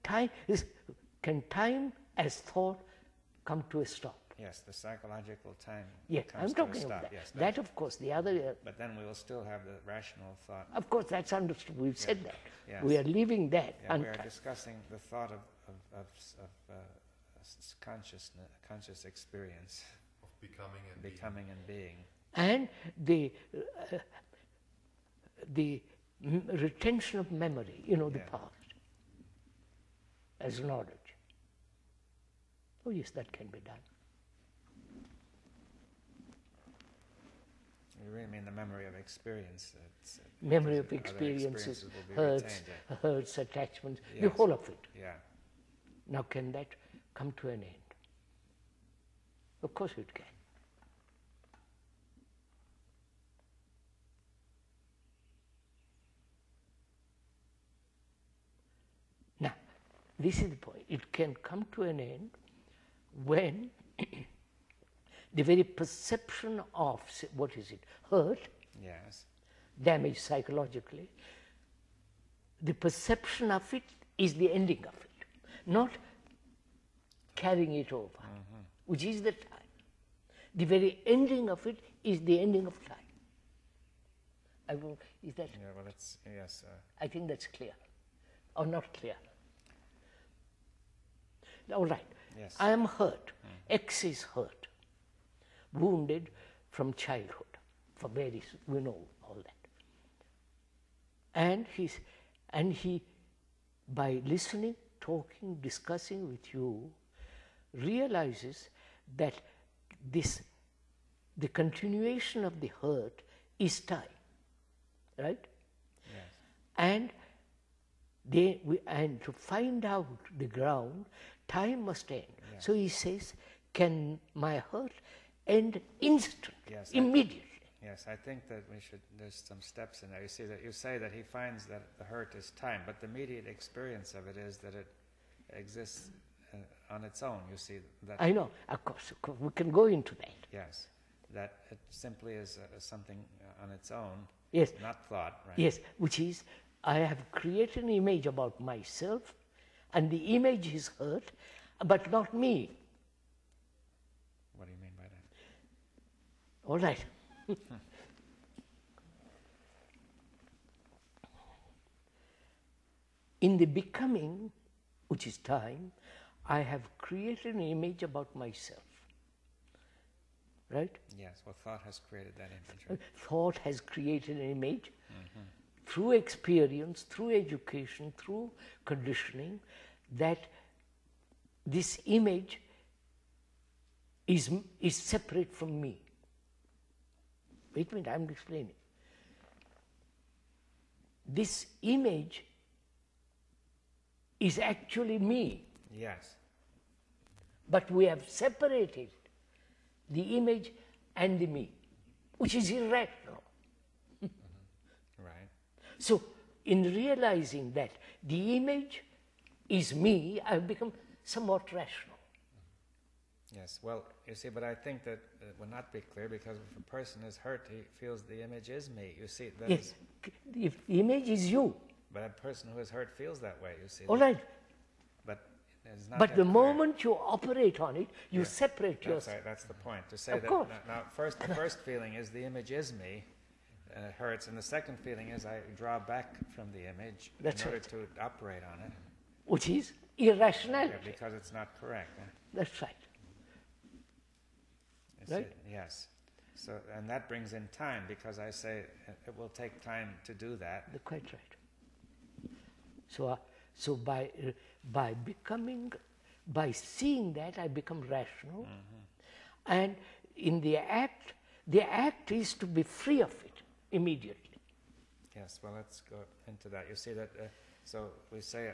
time is, can time as thought come to a stop? Yes, the psychological time comes I'm to a talking stop. about that. Yes, that, of course, the other... but then we will still have the rational thought. Of course, that's understood. We've said that. Yes. We are leaving that. Yeah, we are discussing the thought of conscious experience. Of becoming and being. And the retention of memory, the past, as knowledge. Oh yes, that can be done. You really mean the memory of experience? Memory of experiences, hurts, attachments, the whole of it. Yeah. Now, can that come to an end? Of course it can. Now, this is the point. It can come to an end when the very perception of, hurt, damage psychologically, the perception of it is the ending of it, not carrying it over. which is the time. The very ending of it is the ending of time. Is that? Yeah, well, it's, yes. I think that's clear, or not clear. All right. Yes. I am hurt. X is hurt, wounded from childhood. For various, we know all that. And he, by listening, talking, discussing with you, realizes that the continuation of the hurt is time, right? Yes. And and to find out the ground, time must end. Yes. So he says, can my hurt end instantly, Yes, immediately? Yes, I think that there's some steps in there. You say that he finds that the hurt is time, but the immediate experience of it is that it exists on its own, you see. That I know, of course, we can go into that. Yes, that it simply is something on its own, Yes. not thought, right? Yes, which is, I have created an image about myself, and the image is hurt, but not me. What do you mean by that? All right. In the becoming, which is time, I have created an image about myself. Right? Yes, well, thought has created that image, right? Thought has created an image through experience, through education, through conditioning, that this image is separate from me. Wait a minute, I'm explaining. This image is actually me. Yes. But we have separated the image and the me, which is irrational. Right. So, in realizing that the image is me, I've become somewhat rational. Yes, well, you see, but I think that it would not be clear, because if a person is hurt, he feels the image is me. You see, that Yes, is, if the image is you, but a person who is hurt feels that way, you see. all right. But it's not But that the clear. moment you operate on it, you Yeah, separate That's yourself. right, that's the point. To say Of that course. now first, the first feeling is the image is me, and it hurts, and the second feeling is I draw back from the image That's in order right. to operate on it. Which is irrationality. Yeah, because it's not correct. That's right. You Right. see, yes. So, and that brings in time, because I say it will take time to do that. That's quite right. So by becoming, by seeing that, I become rational, and in the act is to be free of it immediately. Yes, well, let's go into that. You see that, so we say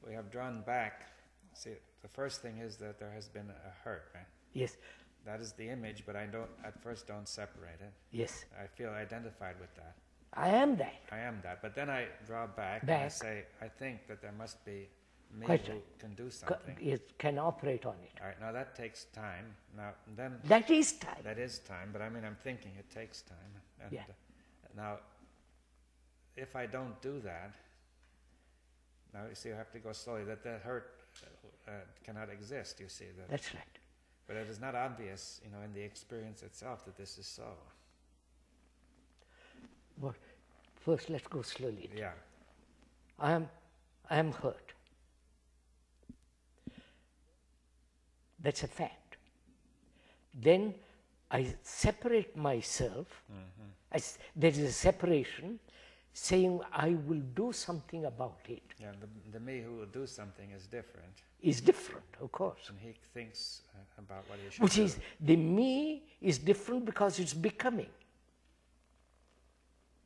we have drawn back. See, the first thing is that there has been a hurt, right? Yes, That is the image, but I at first don't separate it. yes. I feel identified with that. I am that. I am that. But then I draw back and I say, I think that there must be me Quite who right. can do something. It can operate on it. All right, now that takes time. Now then, That is time. that is time, but I mean, I'm thinking it takes time. And Yeah. Now, if I don't do that, now you see, you have to go slowly, that hurt cannot exist, you see. That's right. But it is not obvious, in the experience itself that this is so. But first, let's go slowly. Yeah. I am hurt. That's a fact. Then I separate myself. There is a separation, saying I will do something about it. Yeah, the me who will do something is different. Is different, of course. And he thinks about what he should Which do. is, the me is different because it's becoming.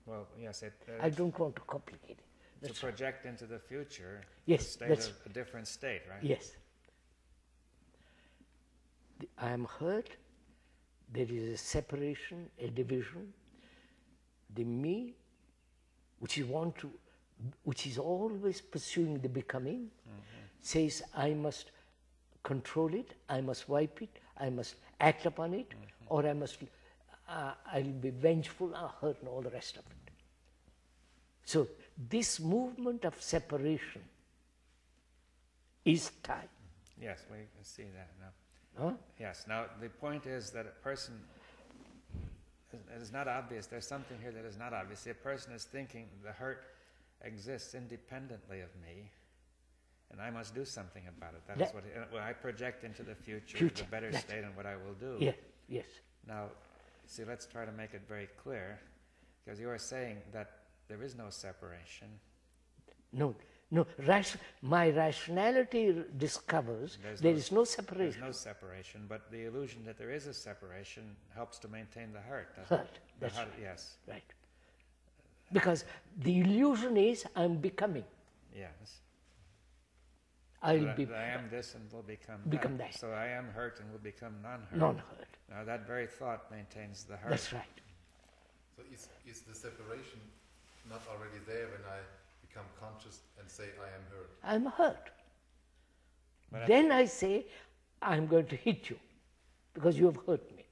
Well, yes, I don't want to complicate it. to That's right. project into the future Yes, a state that's- of a different state, right? Yes. I am hurt. There is a separation, a division. The me, which is always pursuing the becoming, says I must control it, I must wipe it, I must act upon it, or I'll be vengeful, hurt, and all the rest of it. So this movement of separation is time. Yes, we can see that now. Huh? Yes. Now, the point is that a person, it is not obvious. There's something here that is not obvious. The person is thinking the hurt exists independently of me, and I must do something about it. That is what I project into the future the better state and what I will do. Yeah, yes. Now, see, let's try to make it very clear, because you are saying that there is no separation. No. My rationality discovers there is no separation. There's no separation, but the illusion that there is a separation helps to maintain the hurt, doesn't Hurt, it? that's right. Yes. Right. Because the illusion is I'm becoming. Yes. I'll that be. I am this and will become that. So I am hurt and will become non-hurt. Non-hurt. Now that very thought maintains the hurt. That's right. So is the separation not already there when I become conscious and say I am hurt? I'm hurt. But Then I say, I'm going to hit you because you have hurt me.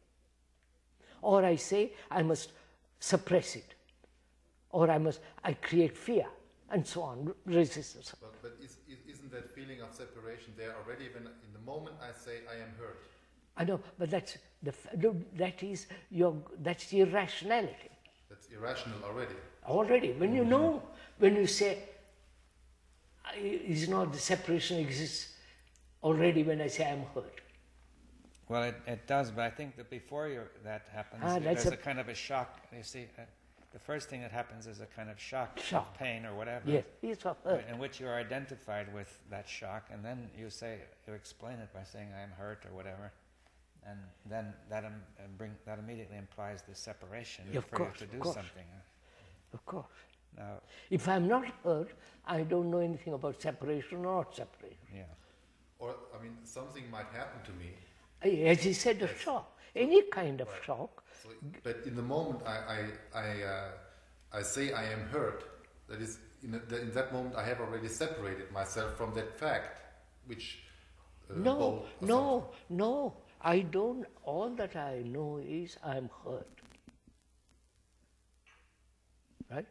Or I say, I must suppress it. Or I create fear, and so on, resistance. But isn't that feeling of separation there already when in the moment I say I am hurt? I know, but that's irrationality. That's irrational already. Already, when you know, when you say, is not the separation exists already when I say I'm hurt. Well, it does, but I think that before that happens, there's a kind of a shock. You see, the first thing that happens is a kind of shock. Of pain or whatever. Yes, it's of hurt. In which you are identified with that shock, and then you explain it by saying I am hurt or whatever, and then that immediately implies the separation Of for course, you to do of course. something. Of course. Now, if I'm not hurt, I don't know anything about separation or not separation. yeah. Or, I mean, something might happen to me. As he said, a shock, any kind of shock. So, but in the moment I say I am hurt, that is, in that moment I have already separated myself from that fact, which... No, I don't. All that I know is I'm hurt. Right?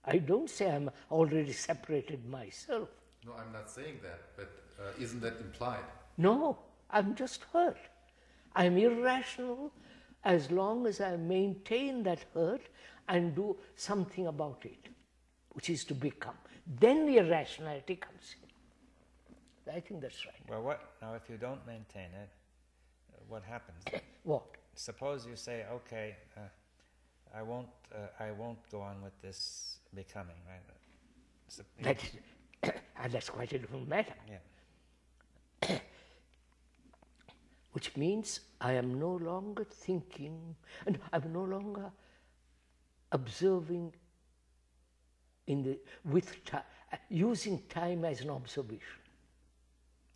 I don't say I'm already separated myself. No, I'm not saying that, but isn't that implied? No, I'm just hurt. I'm irrational as long as I maintain that hurt and do something about it, which is to become. Then the irrationality comes in. I think that's right. Well, now if you don't maintain it, what happens? What? Suppose you say, okay, I won't go on with this becoming, right? So, That's quite a different matter. Yeah. Which means I am no longer thinking, and I'm no longer observing using time as an observation.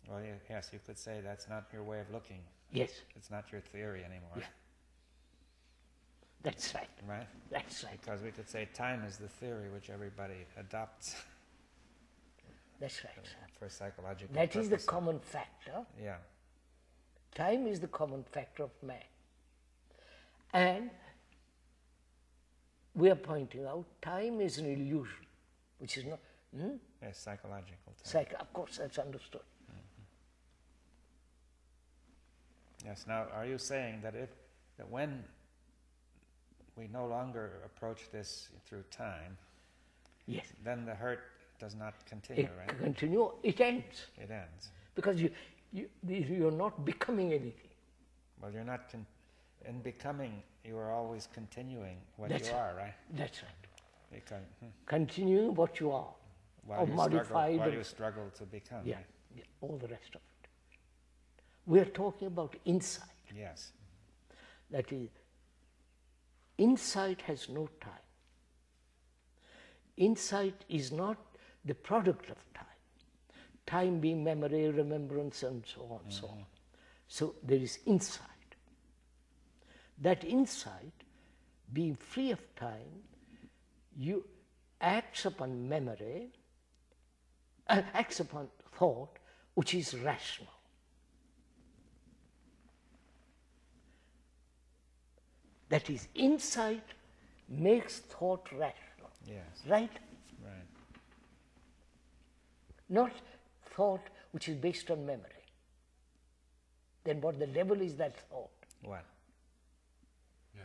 Well, yes, you could say that's not your way of looking. Yes. It's not your theory anymore. Yeah. That's right. Right? That's right. Because we could say time is the theory which everybody adopts. That's right. For psychological That is the purposes. common factor. Yeah. Time is the common factor of man. And we are pointing out time is an illusion, which is not... Yes, psychological time. Of course, that's understood. Yes. Now, are you saying that when we no longer approach this through time, Yes. then the hurt does not continue, right? It ends. It ends. Because you're not becoming anything. Well, you're not... in becoming, you are always continuing what That's you are, right? That's right. Because, Continuing what you are. while you struggle to become. Yeah, Right? yeah, all the rest of it. We're talking about insight. Yes. That is, insight has no time. Insight is not the product of time. Time being memory, remembrance, and so on, so on. So there is insight. That insight, being free of time, you acts upon memory, acts upon thought, which is rational. That is, insight makes thought rational. Yes. Right? Right. Not thought which is based on memory. then what the devil is that thought? What? Yeah,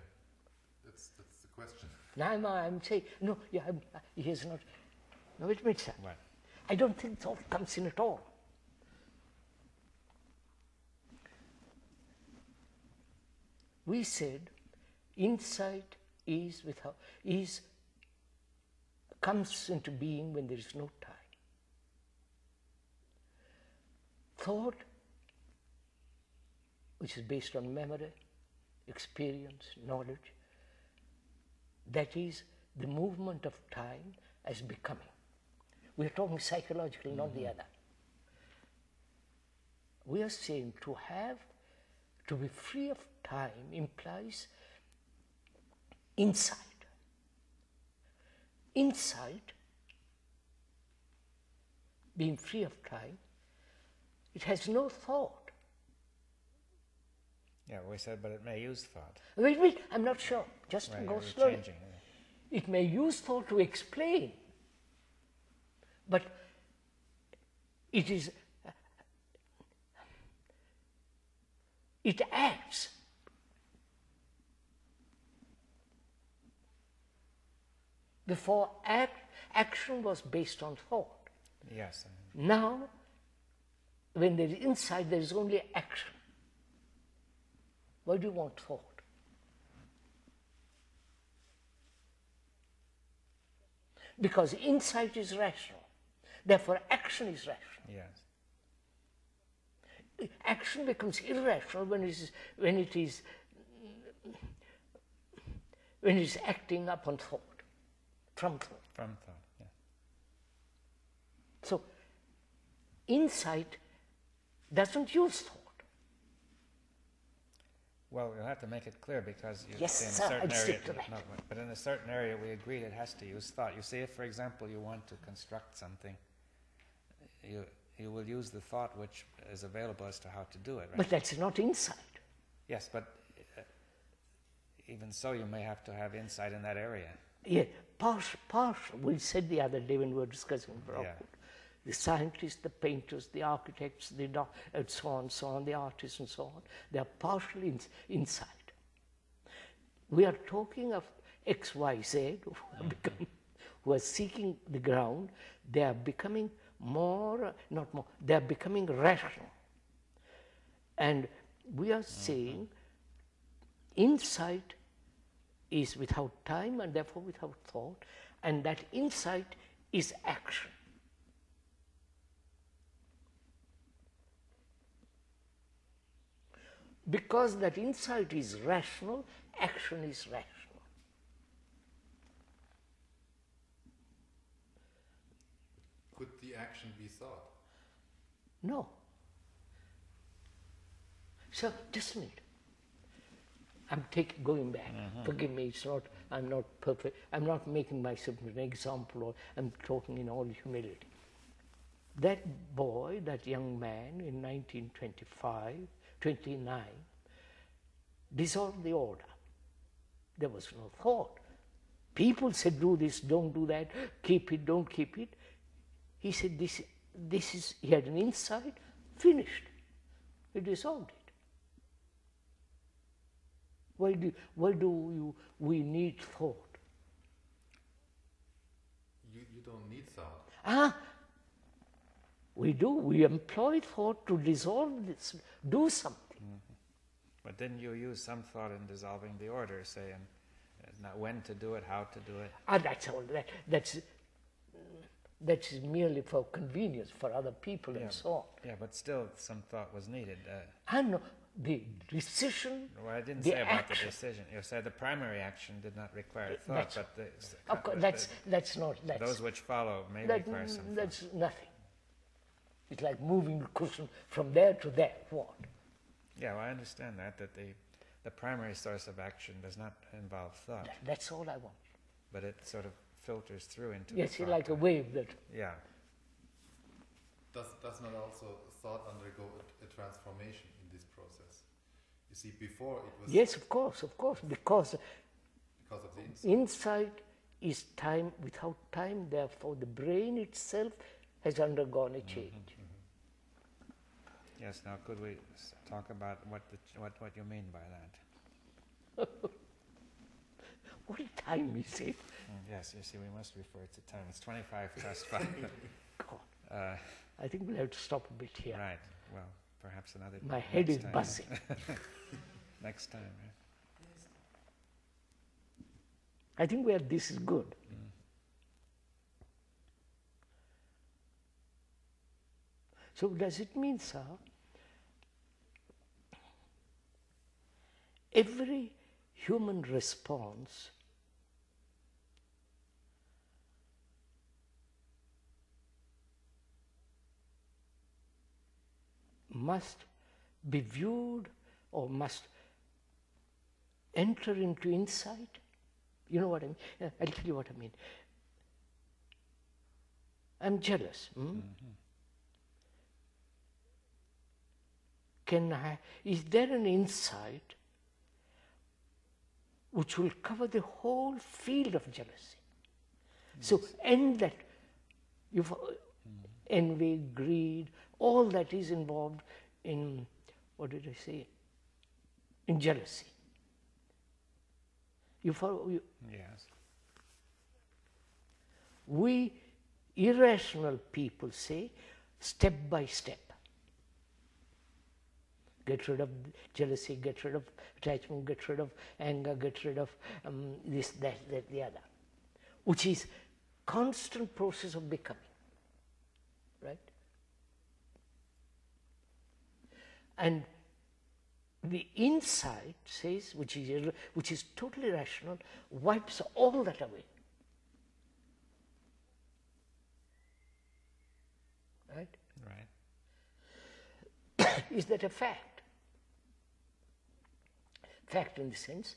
that's the question. No, I'm saying, no, yeah, he is not. No, wait a minute, sir. What? I don't think thought comes in at all. We said insight comes into being when there is no time. Thought, which is based on memory, experience, knowledge, that is the movement of time as becoming. We are talking psychological, not the other. We are saying to be free of time implies insight. Insight, being free of time, it has no thought. Yeah, we said, but it may use thought. Wait, I'm not sure. Just Right, go you're slowly. changing. It may use thought to explain, but it acts. Before action was based on thought. Yes. Now, when there is insight, there is only action. Why do you want thought? Because insight is rational. Therefore, action is rational. Yes. Action becomes irrational when it is acting upon thought, from thought. From thought, yeah. So, insight doesn't use thought. Well, you'll have to make it clear because you Yes, see in sir, a certain I'd area, stick to that. no, but in a certain area we agreed it has to use thought. You see, if for example you want to construct something, you will use the thought which is available as to how to do it, right? But that's not insight. Yes, but even so, you may have to have insight in that area. Yeah, partial. We said the other day when we were discussing Prof. Yeah. The scientists, the painters, the architects, and so on, the artists and so on, they are partial insight. We are talking of X, Y, Z, who are seeking the ground. They are becoming they are becoming rational. And we are saying insight is without time and therefore without thought, and that insight is action. Because that insight is rational, action is rational. Could the action be thought? No. So, just a minute. I'm going back. Forgive me, I'm not perfect. I'm not making myself an example, or I'm talking in all humility. That boy, that young man in 29, dissolved the order. There was no thought. People said, do this, don't do that, keep it, don't keep it. He said, he had an insight, finished. He dissolved it. Why do we need thought? You don't need thought. We do. We employ thought to dissolve this, do something. But didn't you use some thought in dissolving the order, saying not when to do it, how to do it? That's all. That's merely for convenience for other people and so on. Yeah, but still some thought was needed. I know the decision. Well, I didn't the say about action. the decision. You said the primary action did not require thought, but Of course, that's not. those which follow may require some thought. That's nothing. It's like moving the cushion from there to there. What? Yeah, well, I understand that the primary source of action does not involve thought, That's all I want. but it sort of filters through into Yes, the thought. like a wave that. Yeah. Does not also thought undergo a transformation in this process? You see, before it was Yes, of course, because of the insight. insight is time without time. Therefore, the brain itself has undergone a change. Yes. Now, could we talk about what you mean by that? What time is it? Yes. You see, we must refer to time. It's 25 past 5. God. I think we'll have to stop a bit here. Right. Well, perhaps another. My head is time. buzzing. Next time. Right? I think where this is good. So does it mean, sir, every human response must be viewed or must enter into insight? You know what I mean? I'll tell you what I mean. I'm jealous. Is there an insight which will cover the whole field of jealousy? Yes. So end that. Envy, greed, all that is involved in, what did I say? In jealousy. You follow? Yes. We irrational people say step by step. Get rid of jealousy, get rid of attachment, get rid of anger, get rid of this, that, the other, which is constant process of becoming, right? And the insight says, which is totally rational, wipes all that away, right? Right. Is that a fact? Fact in the sense,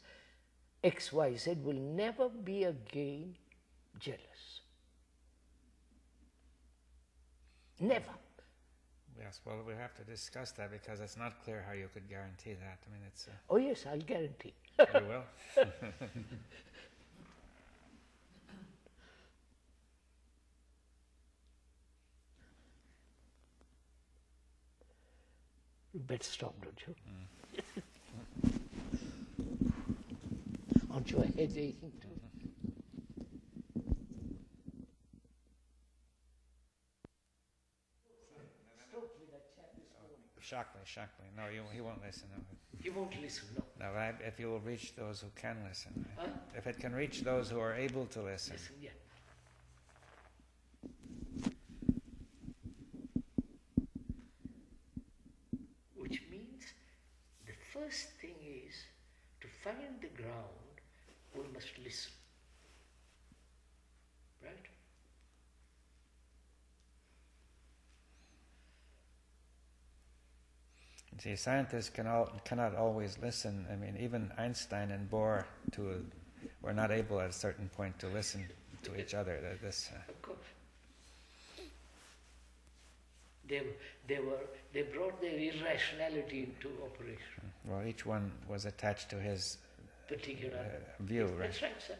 X, Y, Z will never be again jealous. Never. Yes, well, we have to discuss that because it's not clear how you could guarantee that. I mean, it's... Oh yes, I'll guarantee. You will? You better stop, don't you? Aren't your head aching too? Shockley. No, he won't listen. No. He won't listen, no. No, if you will reach those who can listen. Right? Huh? If it can reach those who are able to listen. Listen, yeah. Which means the first thing is to find the ground, we must listen. Right? See, scientists cannot always listen. I mean, even Einstein and Bohr were not able at a certain point to listen to each other. Of course. They brought their irrationality into operation. Well, each one was attached to his particular view, right? That's right, sir.